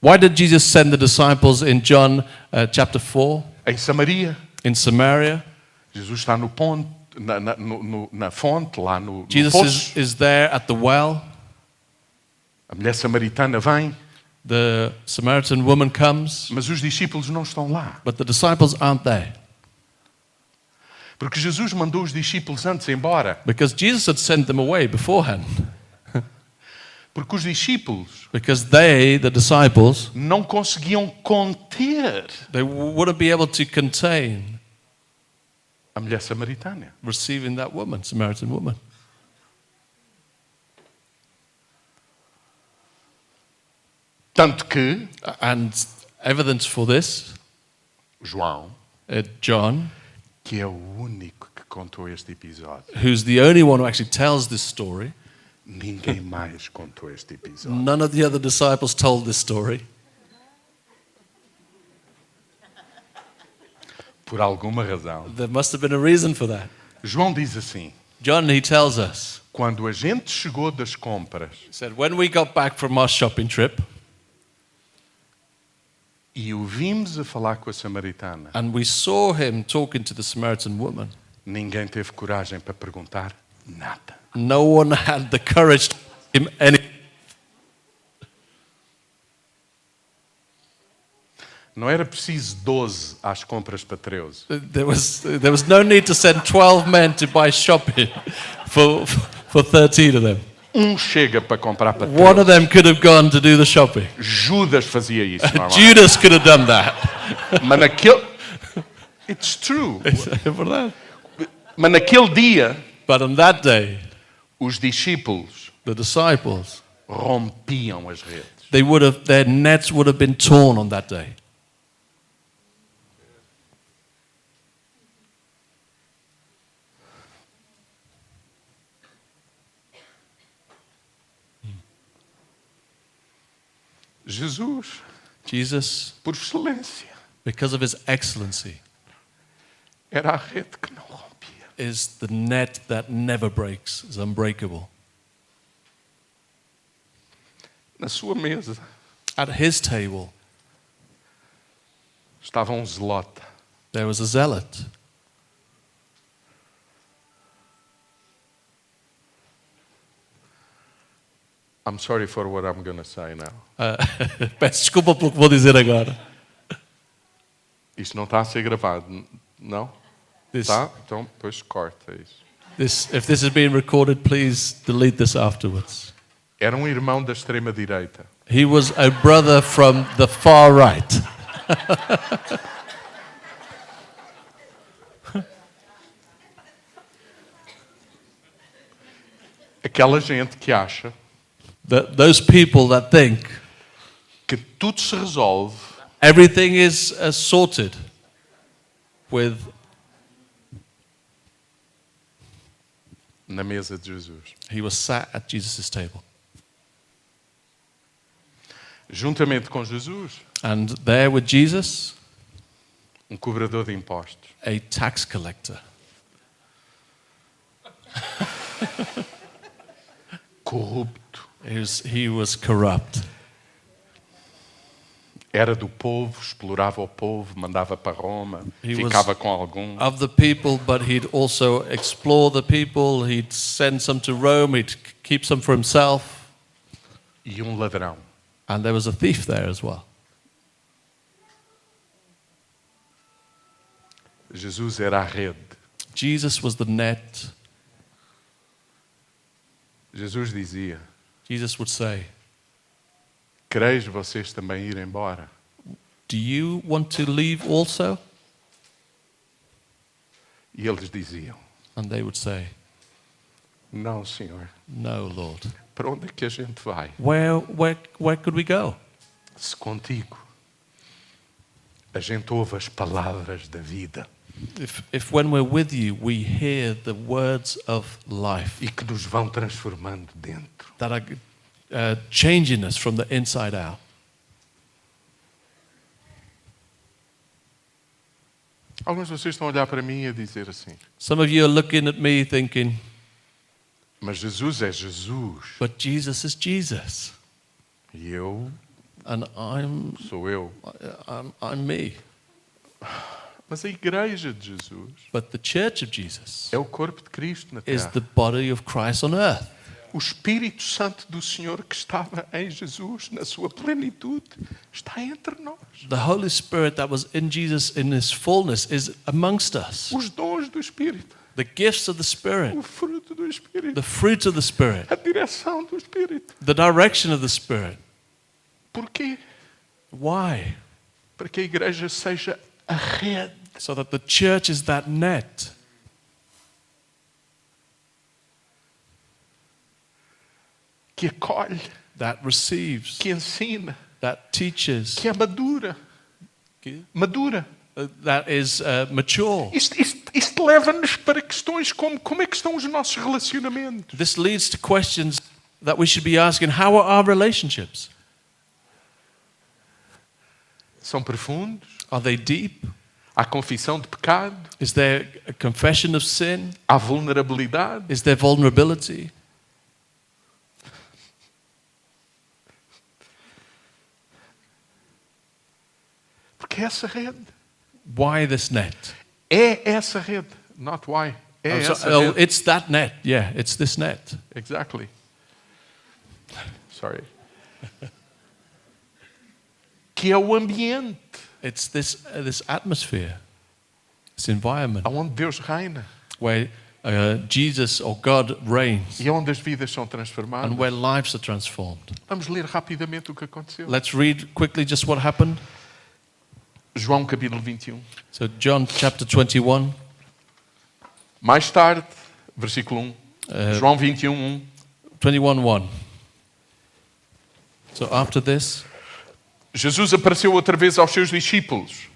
Why did Jesus send the disciples in John chapter 4 em Samaria? in Samaria? Jesus está no ponto, na fonte, lá no Jesus poço. is there at the well. A mulher samaritana vem, The Samaritan woman comes, mas os discípulos não estão lá. but the disciples aren't there. Porque Jesus mandou os discípulos antes embora. Because Jesus had sent them away beforehand. Porque os discípulos Because they, the disciples, não conseguiam conter they wouldn't be able to contain a mulher samaritana. receiving that woman, Samaritan woman. Tanto que And evidence for this, João, John, que é o único que contou este episódio, who's the only one who actually tells this story, ninguém mais contou este episódio. none of the other disciples told this story. Por alguma razão. There must have been a reason for that. João diz assim: John, he tells us, quando a gente chegou das compras he said, when we got back from our shopping trip e o vimos a falar com a samaritana, and we saw him talking to the Samaritan woman, ninguém teve coragem para perguntar nada. no one had the courage to ask him anything. Não era preciso 12 às compras para 13. There was no need to send 12 men to buy shopping for 13 of them. Chega para comprar para One 13. of them could have gone to do the shopping. Judas fazia isso, normalmente. Judas could have done that. Mas naquele... It's true. É verdade. Mas naquele dia, But on that day, os discípulos the disciples, rompiam as redes. their nets would have been torn on that day. Jesus, por excelência, because of his excellency, era a rede que não rompia. is the net that never breaks, is unbreakable. Na sua mesa At his table, estava um zelote. there was a zealot. I'm sorry for what I'm going to say now. Peço desculpa pelo que vou dizer agora. Isto não está a ser gravado, não? This, Tá? Então, depois corta isso. if this is being recorded, please delete this afterwards. Era um irmão da extrema-direita. He was a brother from the far right. Aquela gente que acha Those people that think que tudo se resolve everything is sorted with na mesa de Jesus. he was sat at Jesus' table. Juntamente com Jesus, And there with Jesus, um cobrador de impostos. a tax collector. Corrupto. He was corrupt. Era do povo, explorava o povo, mandava para Roma, He ficava was- com algum. Of the people, but he'd also explore the people. He'd send some to Rome. He'd keep some for himself. E um ladrão. And there was a thief there as well. Jesus era a rede. Jesus was the net. Jesus dizia: Jesus would say, quereis vocês também ir embora? do you want to leave also? E eles diziam: And they would say, não, Senhor. no, Lord. Para onde é que a gente vai? Where could we go? Se contigo a gente ouve as palavras da vida If when we're with you, we hear the words of life e que nos vão transformando dentro. that are changing us from the inside out. Alguns de vocês estão a olhar para mim e a dizer assim: Some of you are looking at me thinking, mas Jesus é Jesus but Jesus is Jesus. e eu And sou eu. I'm me. Mas a igreja de Jesus But the church of Jesus é o corpo de Cristo na is terra. the body of Christ on earth. O Espírito Santo do Senhor que estava em Jesus na sua plenitude está entre nós. The Holy Spirit that was in Jesus in his fullness is amongst us. Os dons do Espírito, The gifts of the Spirit, o fruto do Espírito, the fruit of the Spirit, a direção do Espírito. the direction of the Spirit. Porquê? Why? Para que a igreja seja a rede. So that the church is that net Que acolhe, that receives, que ensina, that teaches, que é madura. Madura. that is mature. Isto leva-nos para questões como é que estão os nossos relacionamentos. This leads to questions that we should be asking. How are our relationships? São profundos? Are they deep? Há confissão de pecado? Is there a confession of sin? Há vulnerabilidade? Is there vulnerability? Porque é essa rede. Why this net? É essa rede. Not why. É essa rede. It's that net. Yeah, it's this net. Exactly. Sorry. Que é o ambiente It's this atmosphere, this environment onde Deus reina where Jesus or God reigns e onde as vidas são and transformadas. where lives are transformed. Vamos ler rapidamente o que aconteceu. Let's read quickly just what happened. João capítulo 21. So John chapter 21, Mais tarde, versículo 1. João 21, 1. 21:1. So after this, Jesus apareceu outra vez aos seus discípulos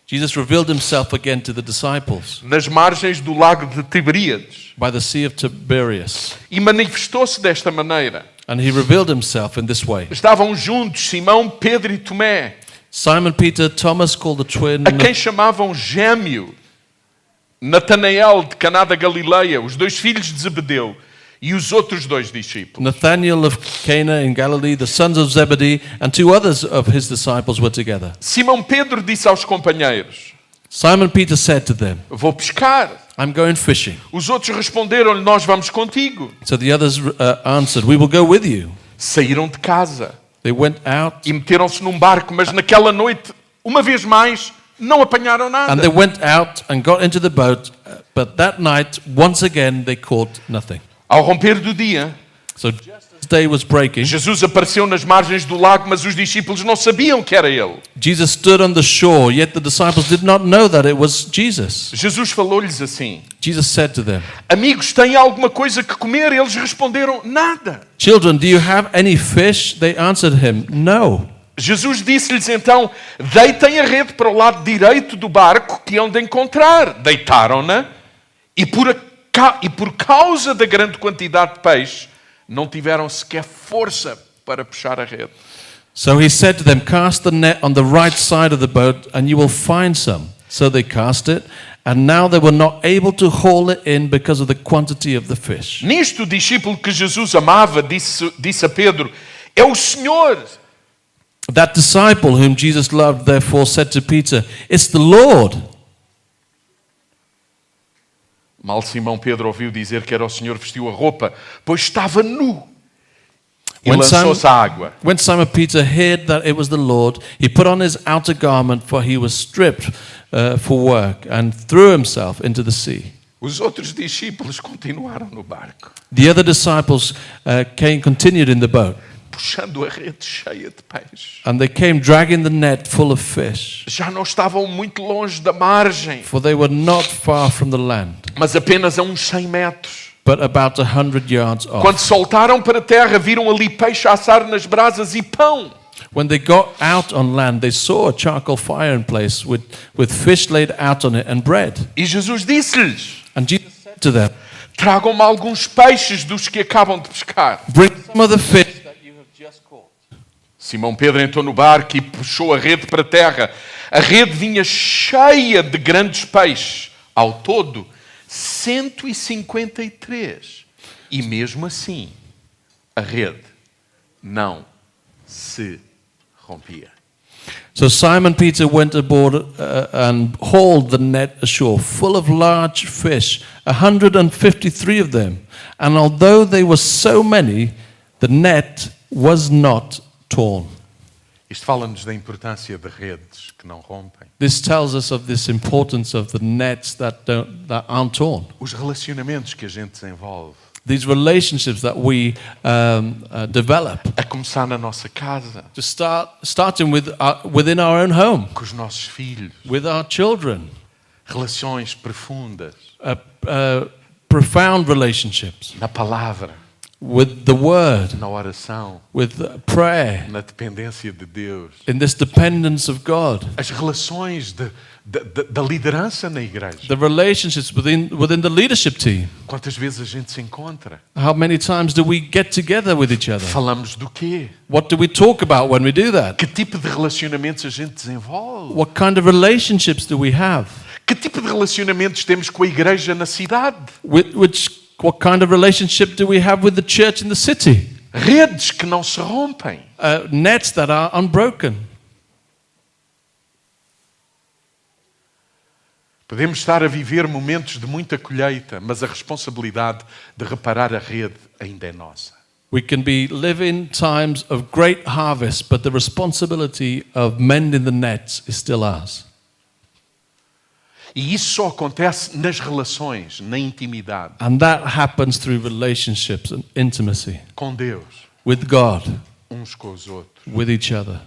Jesus revealed himself again to the disciples nas margens do lago de Tiberíades by the Sea of Tiberias, e manifestou-se desta maneira. and he revealed himself in this way. Estavam juntos Simão, Pedro e Tomé, Simon Peter, Thomas called the twin, a quem chamavam Gêmeo, Natanael de Caná da Galileia, os dois filhos de Zebedeu e os outros dois discípulos. Nathanael of Cana in Galilee, the sons of Zebedee, and two others of his disciples were together. Simão Pedro disse aos companheiros: Simon Peter said to them, Vou pescar. I'm going fishing. Os outros responderam-lhe: Nós vamos contigo. So the others answered, We will go with you. Saíram de casa They went out e meteram-se num barco, mas naquela noite, uma vez mais, não apanharam and nada. they went out and got into the boat, but that night, once again, they caught nothing. Ao romper do dia, So just as day was breaking, Jesus apareceu nas margens do lago, mas os discípulos não sabiam que era ele. Jesus stood on the shore, yet the disciples did not know that it was Jesus. Jesus falou-lhes assim: Jesus said to them, Amigos, têm alguma coisa que comer? Eles responderam: Nada. Children, do you have any fish? They answered him, No. Jesus disse-lhes então: Deitem a rede para o lado direito do barco que hão de encontrar. Deitaram-na e por causa da grande quantidade de peixe, não tiveram sequer força para puxar a rede. So he said to them, Cast the net on the right side of the boat, and you will find some. So they cast it, and now they were not able to haul it in because of the quantity of the fish. Nisto, o discípulo que Jesus amava disse a Pedro: É o Senhor. That disciple whom Jesus loved therefore said to Peter, It's the Lord. Mal Simão Pedro ouviu dizer que era o Senhor, vestiu a roupa, pois estava nu, e lançou-se à água. When Simon Peter heard that it was the Lord, he put on his outer garment, for he was stripped for work, and threw himself into the sea. Os outros discípulos continuaram no barco, The other disciples continued in the boat, puxando a rede cheia de peixe. and they came dragging the net full of fish, Já não estavam muito longe da margem, for they were not far from the land, mas apenas a uns 100 metros. but about 100 yards off. Quando saltaram para a terra, viram ali peixe a assar nas brasas e pão. When they got out on land, they saw a charcoal fire in place with fish laid out on it and bread. E Jesus disse-lhes: And Jesus said to them, Tragam-me alguns peixes dos que acabam de pescar. Bring some of the fish that you have just caught. Simão Pedro entrou no barco e puxou a rede para a terra. A rede vinha cheia de grandes peixes. Ao todo, 153. E mesmo assim, a rede não se rompia. So Simon Peter went aboard and hauled the net ashore, full of large fish, 153 of them. And although they were so many, the net was not torn. Isto fala-nos da importância de redes que não rompem. This tells us of this importance of the nets that aren't torn. Os relacionamentos que a gente desenvolve. These relationships that we develop. A começar na nossa casa. Starting within our own home. Com os nossos filhos. With our children. Relações profundas. Profound relationships. Na palavra. with the word, na oração, with prayer, na dependência de Deus. in this dependence of God. As relações da liderança na igreja. The relationships within the leadership team. Quantas vezes a gente se encontra? How many times do we get together with each other? Falamos do quê? What do we talk about when we do that? Que tipo de relacionamentos a gente desenvolve? What kind of relationships do we have? Que tipo de relacionamentos temos com a igreja na cidade? What kind of relationship do we have with the church in the city? Redes que não se rompem. Nets that are unbroken. Podemos estar a viver momentos de muita colheita, mas a responsabilidade de reparar a rede ainda é nossa. We can be living times of great harvest, but the responsibility of mending the nets is still ours. E isso só acontece nas relações, na intimidade, And that happens through relationships and intimacy com Deus, with God, uns com os outros. with each other.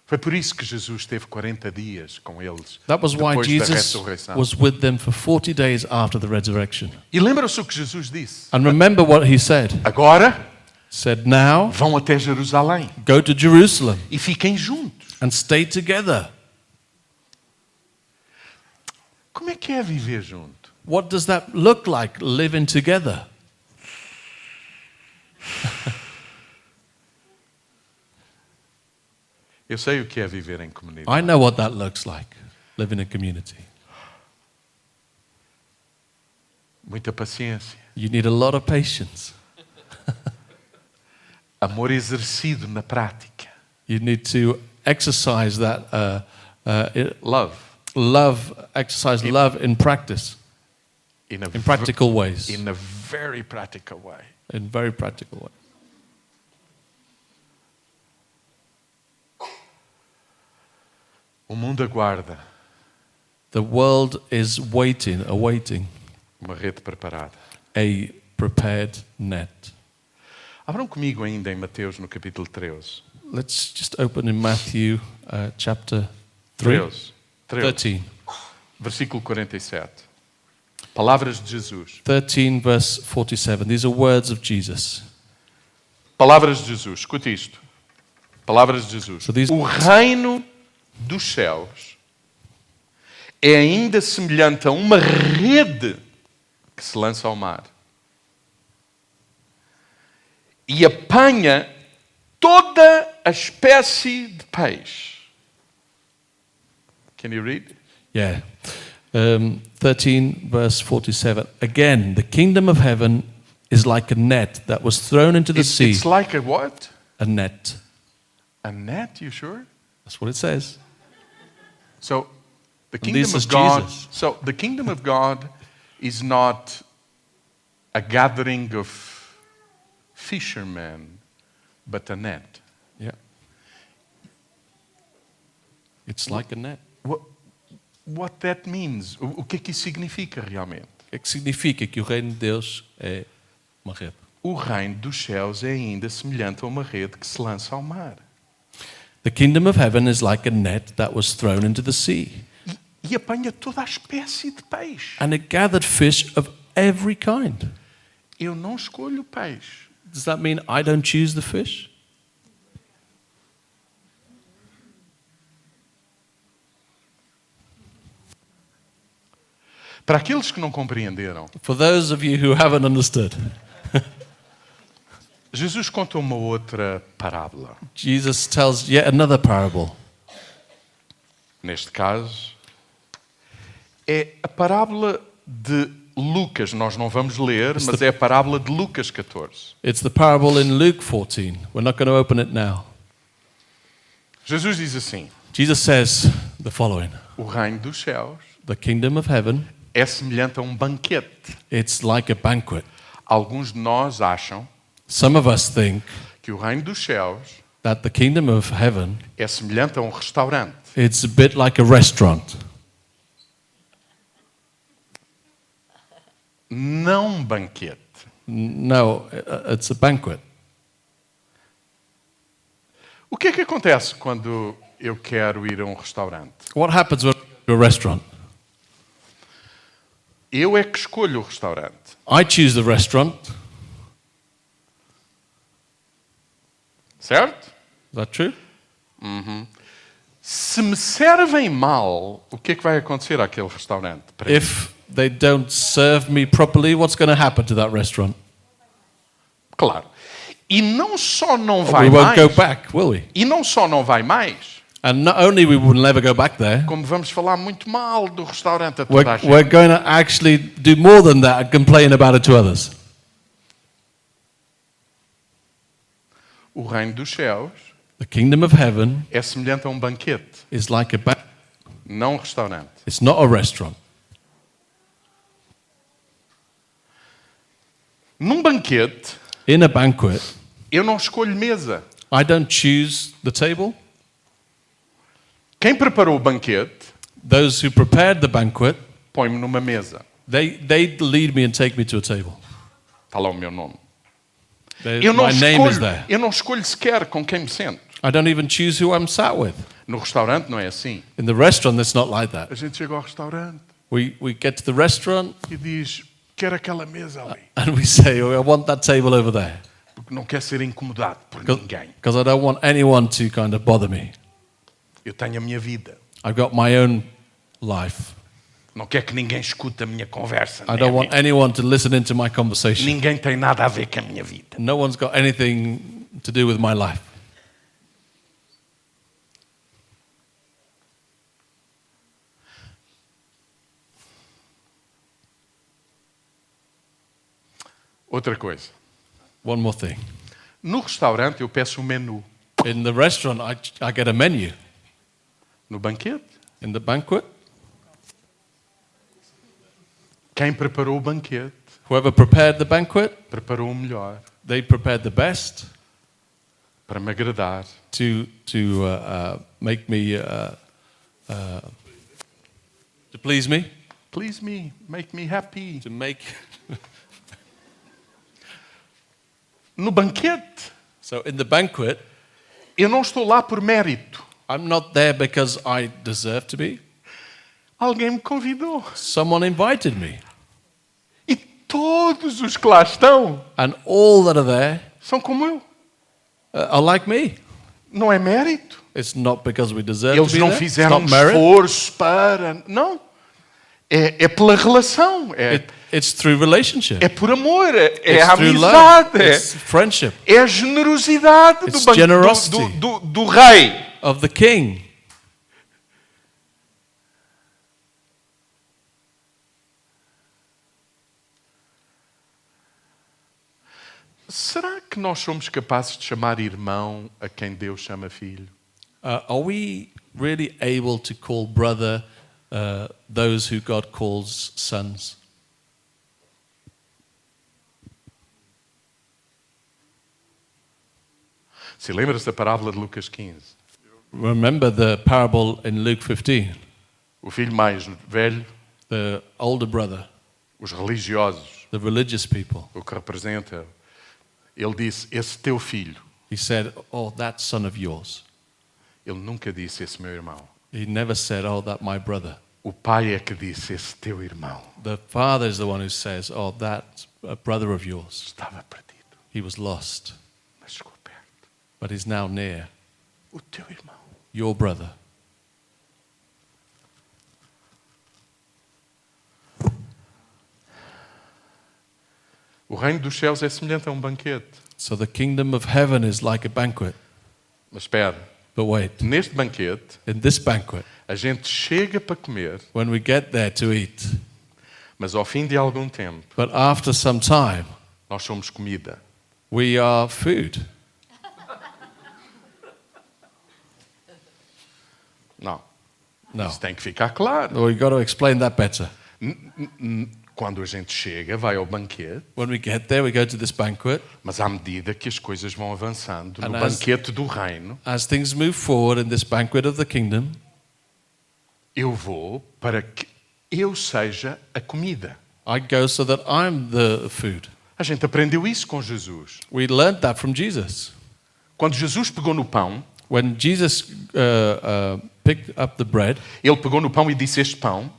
Foi por isso que Jesus teve 40 dias com eles That was why depois da Jesus ressurreição. was with them for 40 days after the resurrection. E lembram-se o que Jesus disse? And remember what he said. Agora Said, now vão até Jerusalém go to Jerusalem e fiquem juntos. and stay together. Como é que é viver junto? What does that look like, living together? Eu sei o que é viver em comunidade. I know what that looks like, living in a community. Muita paciência. You need a lot of patience. Amor exercido na prática. You need to exercise that Love. exercise love in practice, In a in practical ways, In a very practical way. in very practical ways. O mundo aguarda The world is awaiting uma rede preparada. a prepared net. Abram comigo ainda em Mateus no capítulo 13. Let's just open in Matthew chapter 3, 13. 13. Versículo 47. Palavras de Jesus. 13 verse 47. These are words of Jesus. Palavras de Jesus. Escute isto. Palavras de Jesus. So these- O reino dos céus é ainda semelhante a uma rede que se lança ao mar e apanha toda a espécie de peixe. Can you read? Yeah. 13 verse 47. Again, the kingdom of heaven is like a net that was thrown into the sea. It's like a what? A net. A net, you sure? That's what it says. So the And kingdom this of is God. Jesus. So the kingdom of God is not a gathering of fishermen, but a net. Yeah. It's like a net. What that means? O que é que isso significa realmente? O que significa que o reino de Deus é uma rede. O reino dos céus é ainda semelhante a uma rede que se lança ao mar. The kingdom of heaven is like a net that was thrown into the sea, E apanha toda a espécie de peixe. and it gathered fish of every kind. Eu não escolho peixe. Does that mean I don't choose the fish? Para aqueles que não compreenderam, For those of you who haven't understood, Jesus conta uma outra parábola. Jesus tells yet another parable. Neste caso, é a parábola de Lucas. Nós não vamos ler, mas é a parábola de Lucas 14. It's the parable in Luke 14. We're not going to open it now. Jesus diz assim: Jesus says the following. o reino dos céus The kingdom of heaven, é semelhante a um banquete. it's like a banquet. Alguns de nós acham Some of us think que o reino dos céus that the kingdom of heaven, é semelhante a um restaurante. it's a bit like a restaurant. Não um banquete. No, it's a banquet. O que é que acontece quando eu quero ir a um restaurante? What happens when you go to a restaurant? Eu é que escolho o restaurante. I choose the restaurant. Certo? Is that true? Se me servem mal, o que é que vai acontecer àquele restaurante? Para mim? If they don't serve me properly, what's going to happen to that restaurant? Claro. E não só não We vai won't mais, go back, will we? e não só não vai mais, And not only we will never go back there, como vamos falar muito mal do restaurante a toda a gente. we're going to actually do more than that and complain about it to others. O reino dos céus The kingdom of heaven é semelhante a um banquete, is like a não um restaurante. it's not a restaurant. Num banquete, In a banquet, eu não escolho mesa. I don't choose the table. Quem preparou o banquete, Those who prepared the banquet, põe-me numa mesa. they lead me and take me to a table. Está lá o meu nome. They- Eu não, my name is escolho, there. eu não escolho sequer com quem me sento. I don't even choose who I'm sat with. No restaurante não é assim. In the restaurant, it's not like that. A gente chega ao restaurante We get to the restaurant e diz, quero aquela mesa ali. and we say, oh, I want that table over there. Porque não quer ser incomodado por ninguém. Because I don't want anyone to kind of bother me. Eu tenho a minha vida. I've got my own life. Não quero que ninguém escute a minha conversa. I don't want anyone to listen into my conversation. Ninguém tem nada a ver com a minha vida. No one's got anything to do with my life. Outra coisa. One more thing. No restaurante eu peço um menu. In the restaurant, I get a menu. No banquete, In the banquet, quem preparou o banquete whoever prepared the banquet, preparou o melhor they prepared the best para me agradar. to make me to please me, Please me, make me happy. to make. No banquete, So in the banquet, eu não estou lá por mérito. I'm not there because I deserve to be. Alguém me convidou. Someone invited me, E todos os que lá estão and all that are there são como eu. are like me. Não é mérito. It's not because we deserve Eles to be não there. It's fizeram um not merit. esforço para... Não. É pela relação. It's through relationship. É por amor. É It's a through love. amizade. It's friendship É a generosidade It's do, generosity. do rei. of the king. Será que nós somos capazes de chamar irmão a quem Deus chama filho? Are we really able to call brother those who God calls sons? Se lembra-se da parábola de Lucas 15. Remember the parable in Luke 15. O filho mais velho, The older brother, os religiosos, the religious people, o que representa, ele disse, esse teu filho. he said, oh, that son of yours. Ele nunca disse, esse meu irmão. He never said, oh, that my brother. O pai é que disse, esse teu irmão. The father is the one who says, oh, that brother of yours. Estava perdido, He was lost, mas chegou perto. but he's now near. O teu irmão. Your brother. O reino dos céus é semelhante a um banquete. So the kingdom of heaven is like a banquet. Mas espera, But wait, neste banquete, in this banquet, a gente chega para comer, when we get there to eat, mas ao fim de algum tempo, but after some time, nós somos comida. we are food. Não. No. Isso tem que ficar claro. Well, we've got to explain that better. Quando a gente chega, vai ao banquete, When we get there, we go to this banquet. mas à medida que as coisas vão avançando no And as- banquete do reino, As things move forward in this banquet of the kingdom, eu vou para que eu seja a comida. I go so that I'm the food. A gente aprendeu isso com Jesus. We learned that from Jesus. Quando Jesus pegou no pão, When Jesus picked up the bread, ele pegou no pão e disse: Este pão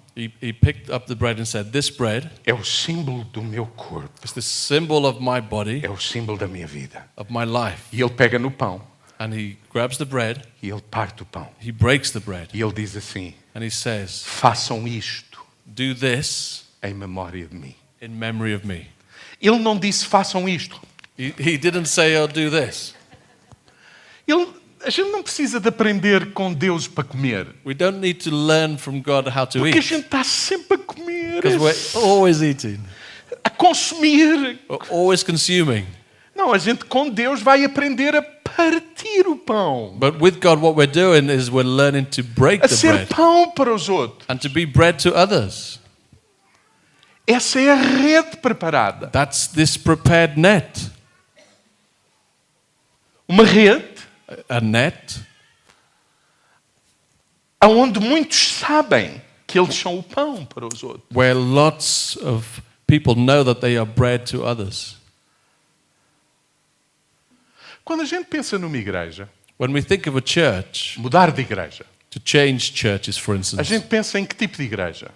He picked up the bread and said, "This bread é o símbolo do meu corpo, is the symbol of my body, é o símbolo da minha vida. of my life." E ele pega no pão And he grabs the bread, e ele parte o pão. he breaks the bread, E ele diz assim: and he says, façam isto "Do this em memória de mim. in memory of me." Ele não disse façam isto. He didn't say, "Oh, do this." A gente não precisa de aprender com Deus para comer. We don't need to learn from God how to Porque a eat, gente está sempre a comer, because we're always eating, a consumir. we're always consuming. Não, a gente com Deus vai aprender a partir o pão. But with God, what we're doing is we're learning to break A the ser bread pão para os outros. and to be bread to others. Essa é a rede preparada. That's this prepared net. Uma rede A net onde muitos sabem que eles são o pão para os outros. where lots of people know that they are bread to others. Quando a gente pensa numa igreja, When we think of a church, mudar de igreja, to change churches, for a instance, gente pensa em que tipo de igreja?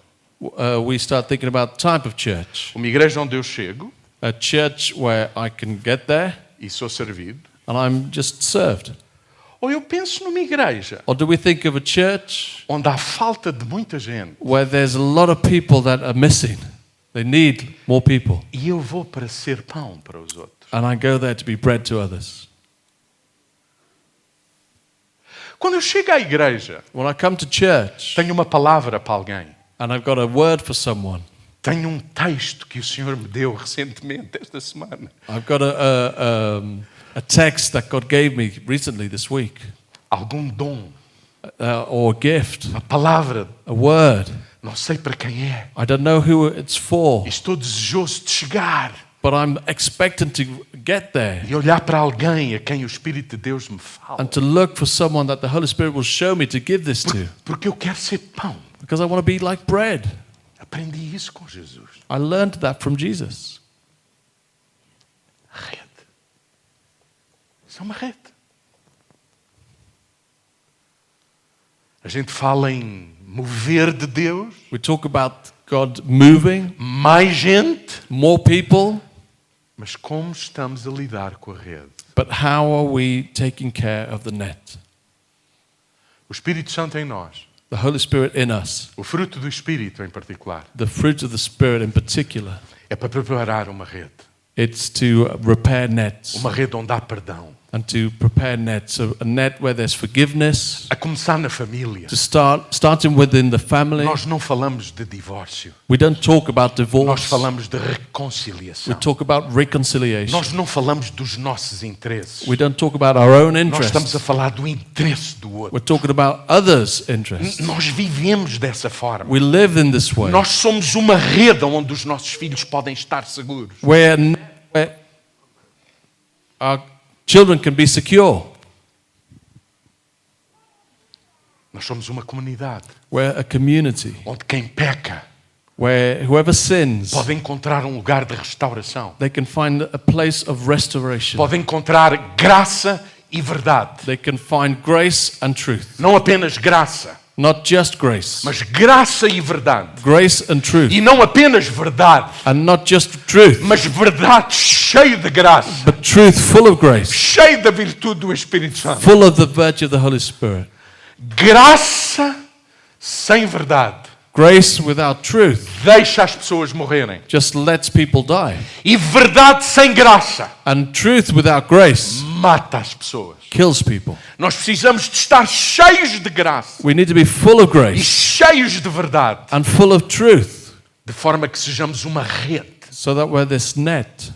we start thinking about type of church. Uma igreja onde eu chego A church where I can get there e sou servido. and I'm just served. Ou eu penso numa igreja Or do we think of a church onde há falta de muita gente where there's a lot of people that are missing? They need more people. e eu vou para ser pão para os outros. And I go there to be bread to others. Quando eu chego à igreja, When I come to church tenho uma palavra para alguém. and I've got a word for someone, Tenho um texto que o Senhor me deu recentemente, esta semana. I've got a text that God gave me recently this week, Algum dom, or a gift, uma palavra, a word. não sei para quem é. I don't know who it's for, E estou desejoso de chegar but I'm expecting to get there e olhar para alguém a quem o Espírito de Deus me fala. and to look for someone that the Holy Spirit will show me to give this to, Porque eu quero ser pão. because I want to be like bread. Aprendi isso com Jesus. I learned that from Jesus. Rede. Isso é uma rede. A gente fala em mover de Deus, We talk about God moving, mais gente, more people, mas como estamos a lidar com a rede? but how are we taking care of the net? O Espírito Santo em nós, The Holy Spirit in us, o fruto do Espírito em particular, the fruit of the Spirit in particular, é para preparar uma rede. it's to repair nets Uma rede onde há perdão. and to prepare nets. So a net where there's forgiveness, A começar na família. to starting within the family. Nós não falamos de divórcio. We don't talk about Nós divorce. falamos de We reconciliação. talk about reconciliation. Nós não falamos dos nossos interesses. We don't talk about our own Nós estamos interests. a falar do interesse do outro. We're talking about others' interests. Nós vivemos dessa forma. We live in this way. Nós somos uma rede onde os nossos filhos podem estar seguros. Where our children can be secure. Nós somos uma comunidade We're a community onde quem peca where whoever sins, pode encontrar um lugar de restauração. they can find a place of restoration. Pode encontrar graça e verdade. They can find grace and truth. Não apenas graça, Not just grace. mas graça e verdade. Grace and truth. E não apenas verdade, And not just truth, mas verdade cheia de graça, but truth full of grace. cheia da virtude do Espírito Santo. Full of the virtue of the Holy Spirit. Graça sem verdade Grace without truth deixa as pessoas morrerem. just lets people die. E verdade sem graça And truth without grace mata as pessoas. kills people. Nós precisamos de estar cheios de graça We need to be full of e grace cheios de verdade, and full of truth, de forma que sejamos uma rede so that we're this net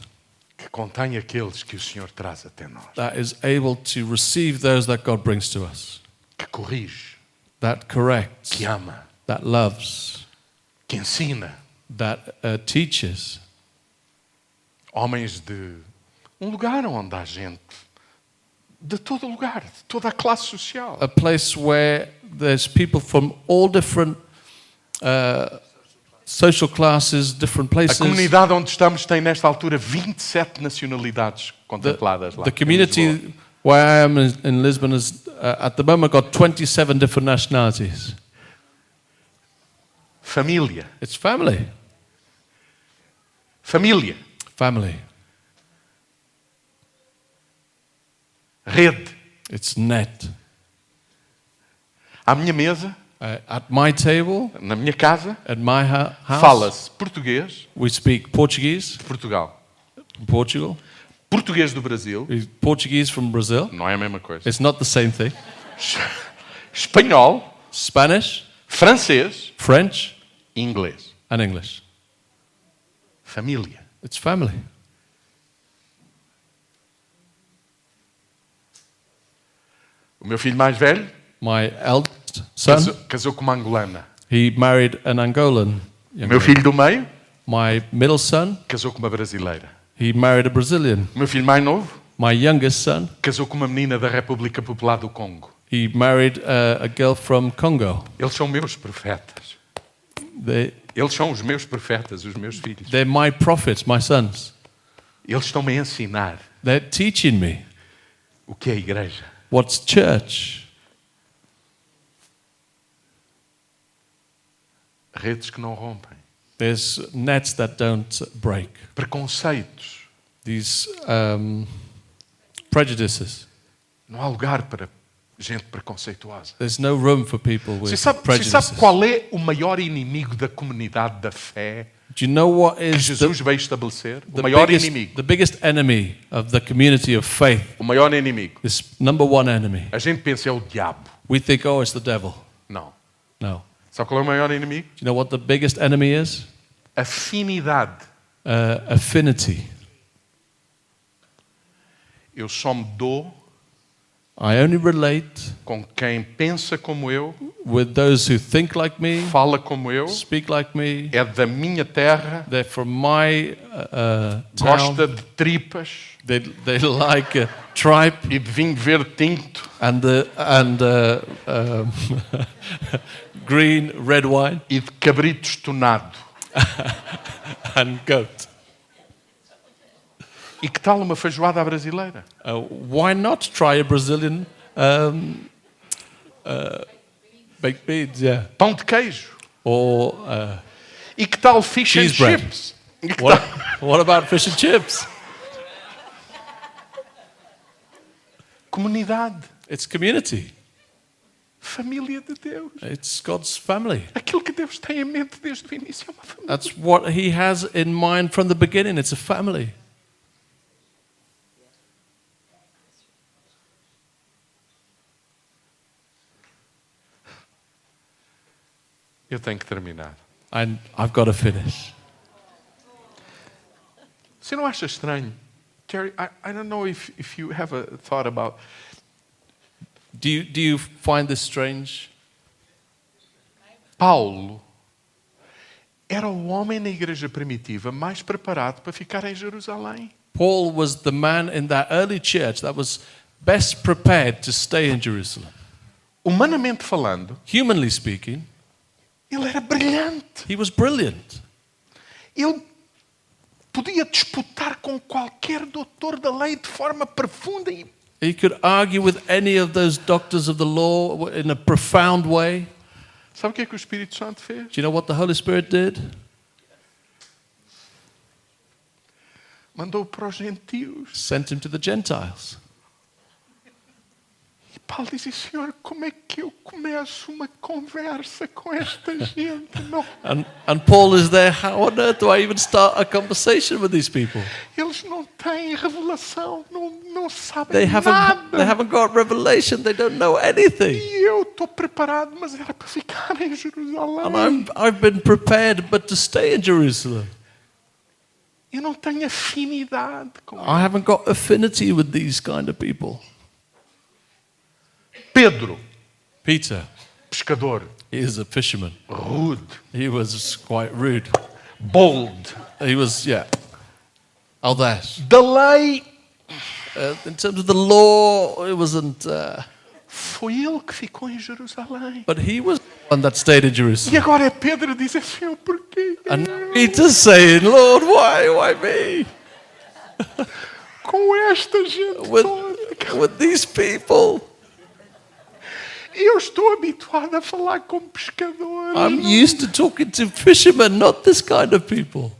que contém aqueles que o Senhor traz até nós, that is able to receive those that God brings to us, que corrige, that corrects, que ama, that loves, que ensina. that teaches. Homens de um lugar onde há gente de todo lugar, de toda a classe social. A place where there's people from all different social classes, different A places. comunidade onde estamos tem nesta altura 27 nacionalidades contempladas lá. The em Lisboa. community where I am in Lisbon is at the moment got 27 different nationalities. Família. It's family. Família. Family. Rede. It's net. À minha mesa, At my table, na minha casa, at my house, fala-se português we speak Portuguese de Portugal. from Portugal. Português do Brasil, Portuguese from Brazil. não é a mesma coisa. It's not the same thing. Espanhol, Spanish, francês French, e inglês. and English. Família. It's family. O meu filho mais velho My eldest son, casou com uma angolana. he married an Angolan. O young meu lady. filho do meio My middle son, casou com uma brasileira. he married a Brazilian. O meu filho mais novo My youngest son, casou com uma menina da República Popular do Congo. he married a girl from Congo. Eles são meus profetas. Eles são os meus profetas, os meus filhos. They're my prophets, my sons. Eles estão-me a ensinar They're teaching me o que é a igreja. what's church. Redes que não rompem. There's nets that don't break. Preconceitos. These prejudices. Não há lugar para gente preconceituosa. There's no room for people with Você sabe prejudices. qual é o maior inimigo da comunidade da fé Do you know what que is Jesus veio estabelecer? O the maior inimigo. biggest enemy of the community of faith? O maior inimigo. This number one enemy. A gente pensa é o diabo. We think, oh, it's the devil. Não. No. Sabe qual é o maior inimigo? Do you know what the biggest enemy is? Afinidade. Affinity. Eu só me dou I only relate com quem pensa como eu, with those who think like me, fala como eu, speak like me. é da minha terra, They're from my town. gosta de tripas They like tripe e de vinho verde tinto and green, red wine e de cabrito estonado. and goat. E que tal uma feijoada à brasileira? Why not try a Brazilian baked beans? Yeah, Pão de queijo. or E que tal fish and Cheese bread. chips? E que tal... what about fish and chips? Comunidade. It's community. Família de Deus. It's God's family. Aquilo que Deus tem em mente desde o início é uma família. That's what He has in mind from the beginning. It's a family. Eu tenho que terminar. And I've got to finish. Você não acha estranho? Terry, I don't know if you have a thought about... Do you find this strange? Paulo era o homem na igreja primitiva mais preparado para ficar em Jerusalém. Paul was the man in that early church that was best prepared to stay in Jerusalem. Humanamente falando, Humanly speaking, ele era brilhante. he was brilliant. Ele podia disputar com qualquer doutor da lei de forma profunda e He could argue with any of those doctors of the law in a profound way. sabe o que é que o Espírito Santo fez? Do you know what the Holy Spirit did? Mandou para os gentios. Sent him to the Gentiles. E Paulo disse, Senhor, como é que eu começo uma conversa com esta gente? Não, And Paul is there. How on earth do I even start a conversation with these people? eles não têm revelação, não sabem They nada. haven't got revelation. They don't know anything. E eu estou preparado, mas era para ficar em Jerusalém. And I've been prepared, but to stay in Jerusalem. Eu não tenho afinidade com eles. I haven't got affinity with these kind of people. Pedro, Peter, pescador, he is a fisherman. rude, He was quite rude. bold, He was, audacious. da lei. In terms of the law, it wasn't. Foi ele que ficou em Jerusalém. But he was the one that stayed in E Jerusalem. agora é Pedro a dizer, Senhor, porquê? And Peter's saying, Lord, why me? Com esta gente toda. With these people. Eu estou habituado a falar com pescadores. I'm used to talking to fishermen, not this kind of people.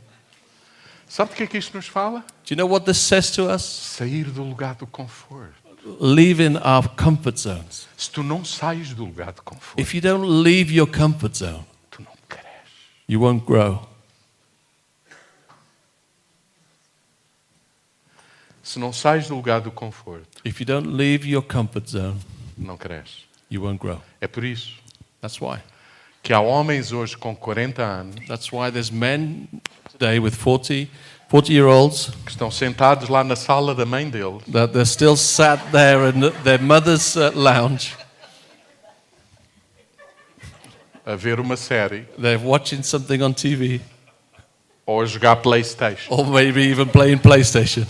Sabe do que é que isto nos fala? Do you know what this says to us? Sair do lugar do conforto. Leaving our comfort zones. Se tu não sais do lugar de conforto, If you don't leave your comfort zone, tu não cresces. you won't grow. Se não sais do lugar do conforto, If you don't leave your comfort zone, não cresces. you won't grow. É por isso That's why. que há homens hoje com 40 anos That's why there's men today with 40-year-olds que estão sentados lá na sala da mãe deles that they're still sat there in their mother's lounge. a ver uma série They're watching something on TV ou a jogar PlayStation or maybe even playing PlayStation.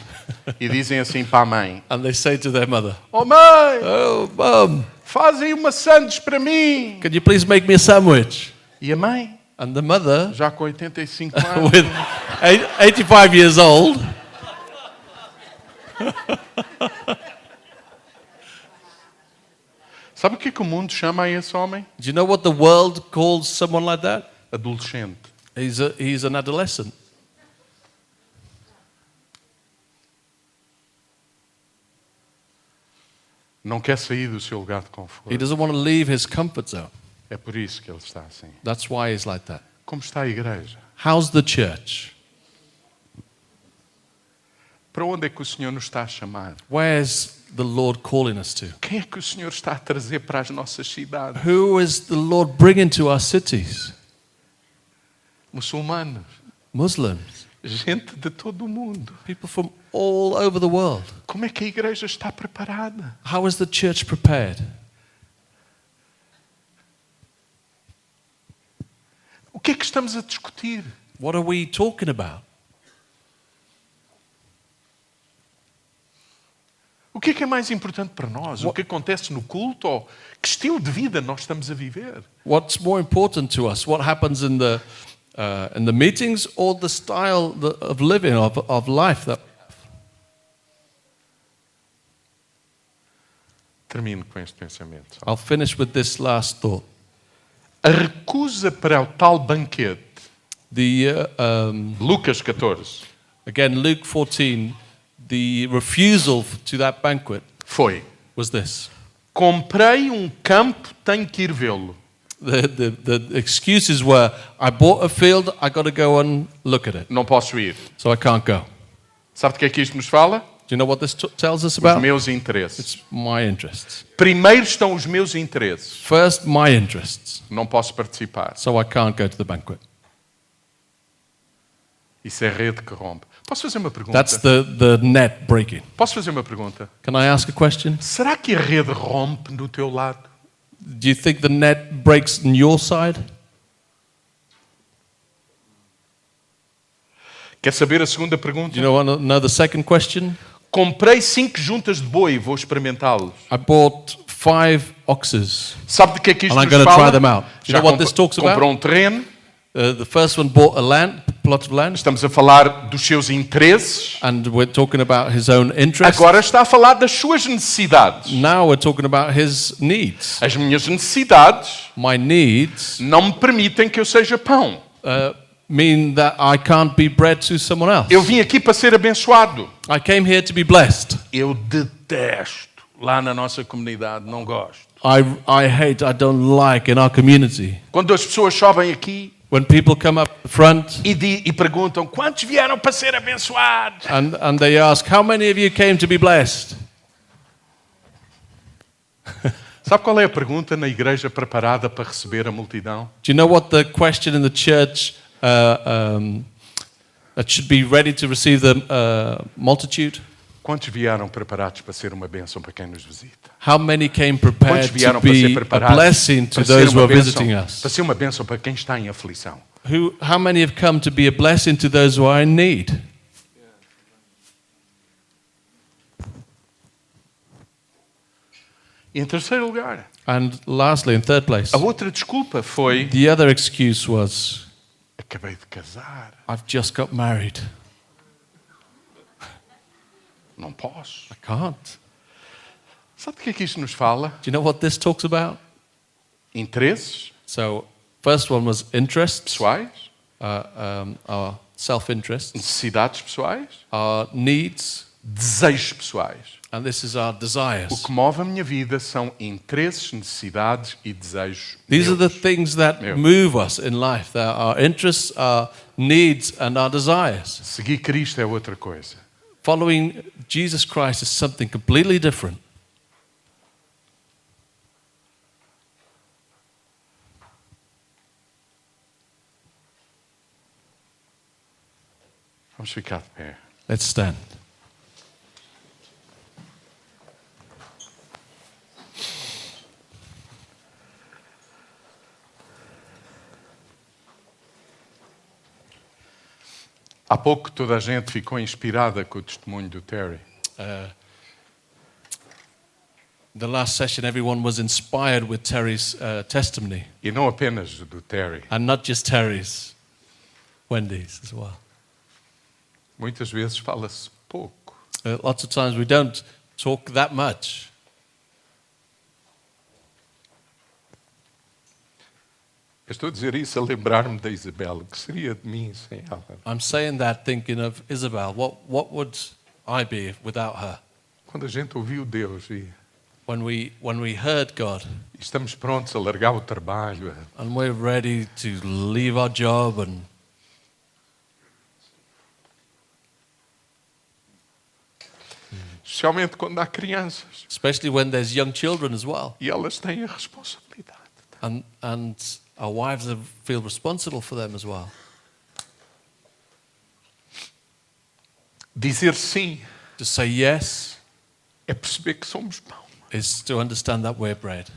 e dizem assim para a mãe: And they say to their mother, "Oh mãe, "Oh, Mum, faz aí uma sandes para mim." can you please make me a sandwich?" E a mãe, And the mother, já com 85 anos, with 85 years old, sabe o que o mundo chama a esse homem? do you know what the world calls someone like that? Adolescente. He's an adolescent. Não quer sair do seu lugar de He conforto. doesn't want to leave his comfort zone. É por isso que ele está assim. That's why he's like that. Como está a igreja? How's the church? Para onde é que o Senhor nos está a chamar? Where's the Lord calling us to? Quem é que o Senhor está a trazer para as nossas cidades? Who is the Lord bringing to our cities? Muçulmanos, Muslims, gente de todo o mundo. people from all over the world. Como é que a igreja está preparada? How is the church prepared? O que é que estamos a discutir? What are we talking about? O que é mais importante para nós? O que acontece no culto? Ou que estilo de vida nós estamos a viver? What's more important to us? What happens in the meetings or the style of living, of life? Termino com este pensamento. I'll finish with this last thought. A recusa para o tal banquete, Lucas 14, Again, Luke 14, the refusal to that banquet foi: was this. comprei campo, tenho que ir vê-lo. The excuses were, I bought a field, I got to go and look at it, Não posso ir. so I can't go. Sabe de que é que isto nos fala? Do you know what this tells us Os about? meus interesses. It's my interests. Primeiro estão os meus interesses. First, my interests, Não posso participar. so I can't go to the banquet. Isso é rede que rompe. Posso fazer uma pergunta? That's the net breaking. Posso fazer uma pergunta? Can I ask a question? Será que a rede rompe no teu lado? Do you think the net breaks on your side? Quer saber a segunda Do pergunta? you know the second question? Comprei 5 juntas de boi e vou experimentá-los. I bought 5 oxes. Sabe de que é que isto And I'm nos gonna fala? try them out. You know what this talks about? comprou terreno. The first one bought a plot of land, Estamos a falar dos seus interesses. and we're talking about his own interests. Agora está a falar das suas necessidades. Now we're talking about his needs. As minhas necessidades My needs não me permitem que eu seja pão. mean that I can't be bread to someone else. Eu vim aqui para ser abençoado. I came here to be blessed. Eu detesto lá na nossa comunidade, não gosto. I hate, I don't like in our community. Quando as pessoas sobem aqui When people come up front e perguntam quantos vieram para ser abençoados. and they ask, how many of you came to be blessed? Sabe qual é a pergunta na igreja preparada para receber a multidão? Do you know what the question in the church that should be ready to receive the multitude? Quantos vieram preparados para ser uma bênção para quem nos visita? How many came Quantos prepared to vieram para ser be a preparados blessing to para ser those who uma are bênção, visiting us? para ser uma bênção para quem está em aflição? How many have come to be a blessing to those who are in need? E em terceiro lugar, And lastly, in third place, a outra desculpa foi: the other excuse was, acabei de casar, I've just got married. não posso. I can't. Sabe do que é que isto nos fala? Do you know what this talks about? Interesses So, first one was interests, pessoais, our self-interest, necessidades pessoais, our needs, desejos pessoais. and this is our O desires. que move a minha vida são interesses, necessidades e desejos These are the meus. things that Meu. move us in life. They're our interests, our needs, and our desires. Seguir Cristo é outra coisa. Following Jesus Christ is something completely different. Vamos ficar de pé. Let's stand. Há pouco toda a gente ficou inspirada com o testemunho do Terry. The last session, everyone was inspired with Terry's testimony, E não apenas do Terry. and not just Terry's, Wendy's as well. Muitas vezes fala-se pouco. Lots of times we don't talk that much. Eu estou a dizer isso a lembrar-me da Isabela, que seria de mim sem ela. I'm saying that thinking of Isabel. What would I be without her? Quando a gente ouviu Deus e When we heard God estamos prontos a largar o trabalho, and we're ready to leave our job and especialmente quando há crianças especially when there's young children as well, e elas têm a responsabilidade. and our wives feel responsible for them as well. Dizer sim To say yes é perceber que somos pão. is to understand that we're bread,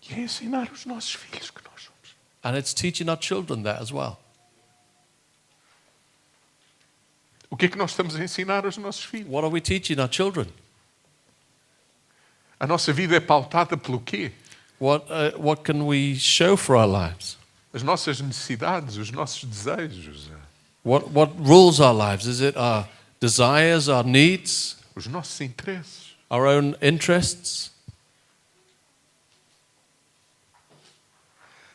E é ensinar os nossos filhos que nós somos. and it's teaching our children that as well. O que é que nós estamos a ensinar aos nossos filhos? What are we teaching our children? A nossa vida é pautada pelo quê? What can we show for our lives? As nossas necessidades, os nossos desejos, What rules our lives? Is it our desires, our needs, os nossos interesses. our own interests?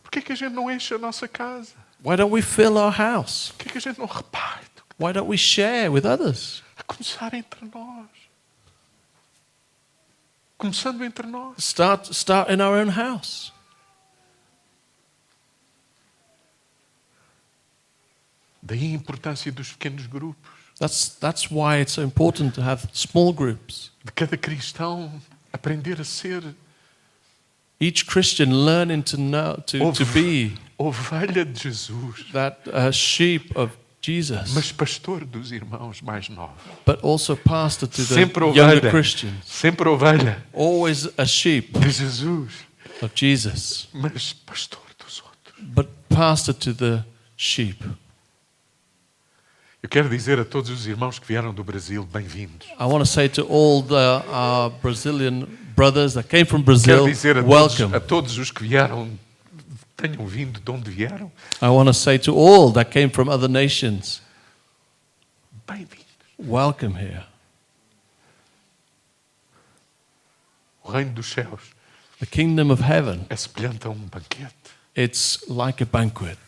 Por que é que a gente não enche a nossa casa? Why don't we fill our house? Por que é que a gente não reparte? Why don't we share with others? A começar entre nós. Começando entre nós. Start in our own house. Daí a importância dos pequenos grupos. That's why it's so important to have small groups. De cada cristão aprender a ser Each Christian learning to know to be ovelha de Jesus, that sheep of Jesus, mas pastor dos irmãos mais novos. but also pastor to the Sempre younger ovelha, Christians. sempre ovelha Always a sheep de Jesus, of Jesus, mas pastor dos outros. but pastor to the sheep. Eu quero dizer a todos os irmãos que vieram do Brasil, bem-vindos. I want to say to all our Brazilian brothers that came from Quero Brazil, dizer welcome. a todos os que vieram, tenham vindo de onde vieram, I want to say to all that came from other nations, bem-vindos. welcome here. O reino dos céus The kingdom of heaven, é semelhante a um banquete, it's like a banquet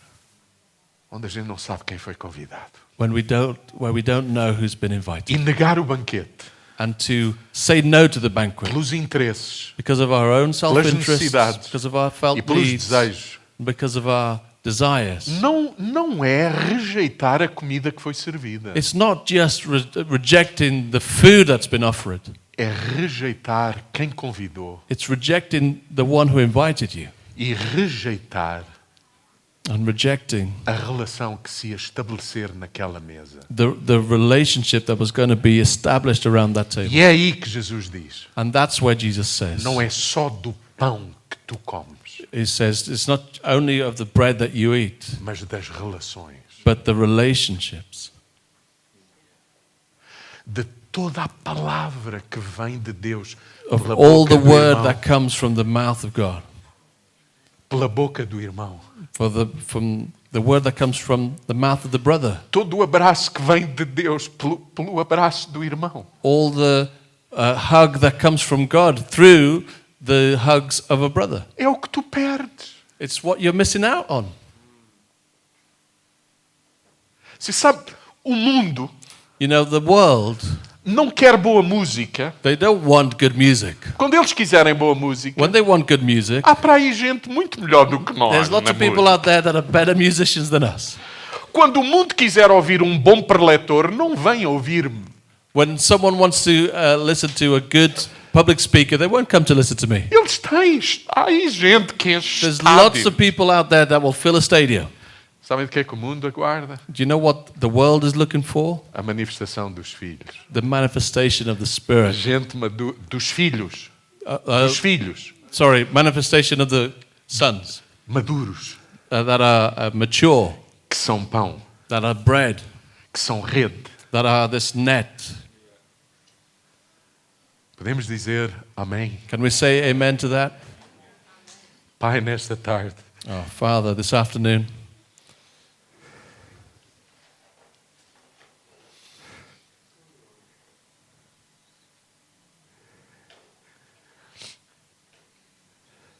onde a gente não sabe quem foi convidado. where we don't know who's been invited. E negar o banquete And to say no to the banquet pelos interesses because of our own self-interest, necessidades because of our felt e pelos needs, desejos because of our desires. não é rejeitar a comida que foi servida. It's not just rejecting the food that's been offered. É rejeitar quem convidou It's rejecting the one who invited you e rejeitar and rejecting a relação que se ia estabelecer naquela mesa. the relationship that was going to be established around that table. E é aí que Jesus diz: And that's where Jesus says, não é só do pão que tu comes, he says, it's not only of the bread that you eat, mas das relações, but the relationships, de toda a palavra que vem de Deus of pela all boca the do word irmão, that comes from the mouth of God, pela boca do irmão. from the word that comes from the mouth of the brother, Todo o abraço que vem de Deus pelo abraço do irmão. all the hug that comes from God through the hugs of a brother. É o que tu perdes. It's what you're missing out on. Você sabe, o mundo You know, the world, não quer boa música. they don't want good music. Quando eles quiserem boa música, When they want good music, há para aí gente muito melhor do que nós. there's lots na of people música. out there that are better musicians than us. Quando o mundo quiser ouvir um bom preletor, não vem ouvir-me. When someone wants to listen to a good public speaker, they won't come to listen to me. Eles têm. Há aí gente que enche There's lots estádios. of people out there that will fill a stadium. Sabem do que é que o mundo aguarda? Do you know what the world is looking for? A manifestação dos filhos. The manifestation of the Spirit. Gente dos filhos. Uh, Dos filhos. Sorry, manifestation of the sons Maduros. that are mature, Que são pão. that are bread, Que são rede. that are this net. Podemos dizer amém. Can we say amen to that? Pai, nesta tarde, Oh, Father, this afternoon,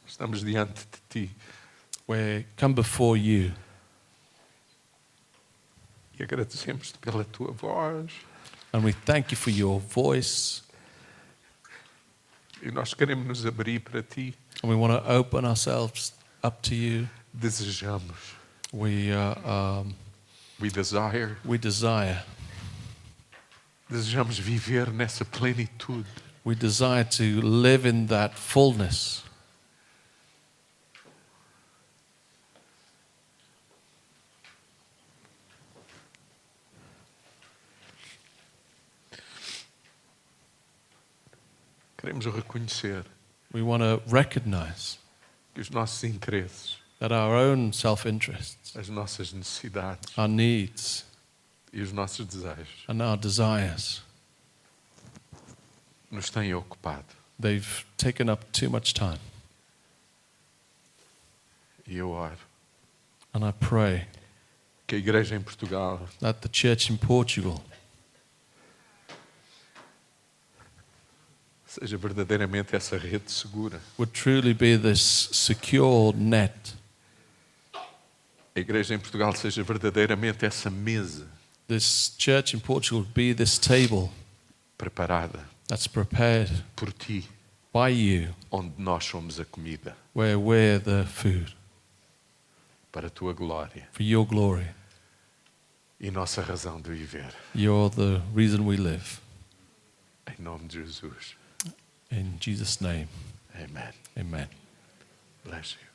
estamos diante de Ti we come before you e agradecemos-te pela Tua voz. and we thank you for your voice, E nós queremos nos abrir para Ti. and we want to open ourselves up to you. Desejamos. We We desire. desire. Desejamos viver nessa plenitude. We desire to live in that fullness. Queremos reconhecer We want to recognize que os nossos interesses, that our own self-interests, as nossas necessidades our needs, e os nossos desejos and our desires, nos têm ocupado. they've taken up too much time. E eu oro And I pray que a igreja em Portugal that the church in Portugal seja verdadeiramente essa rede segura. would truly be this secure net. A igreja em Portugal seja verdadeiramente essa mesa This church in Portugal would be this table preparada that's prepared por Ti, by you, onde nós somos a comida where we're the food para a Tua glória for your glory. e nossa razão de viver. You're the reason we live. Em nome de Jesus. In Jesus' name, Amen. amen. Bless you.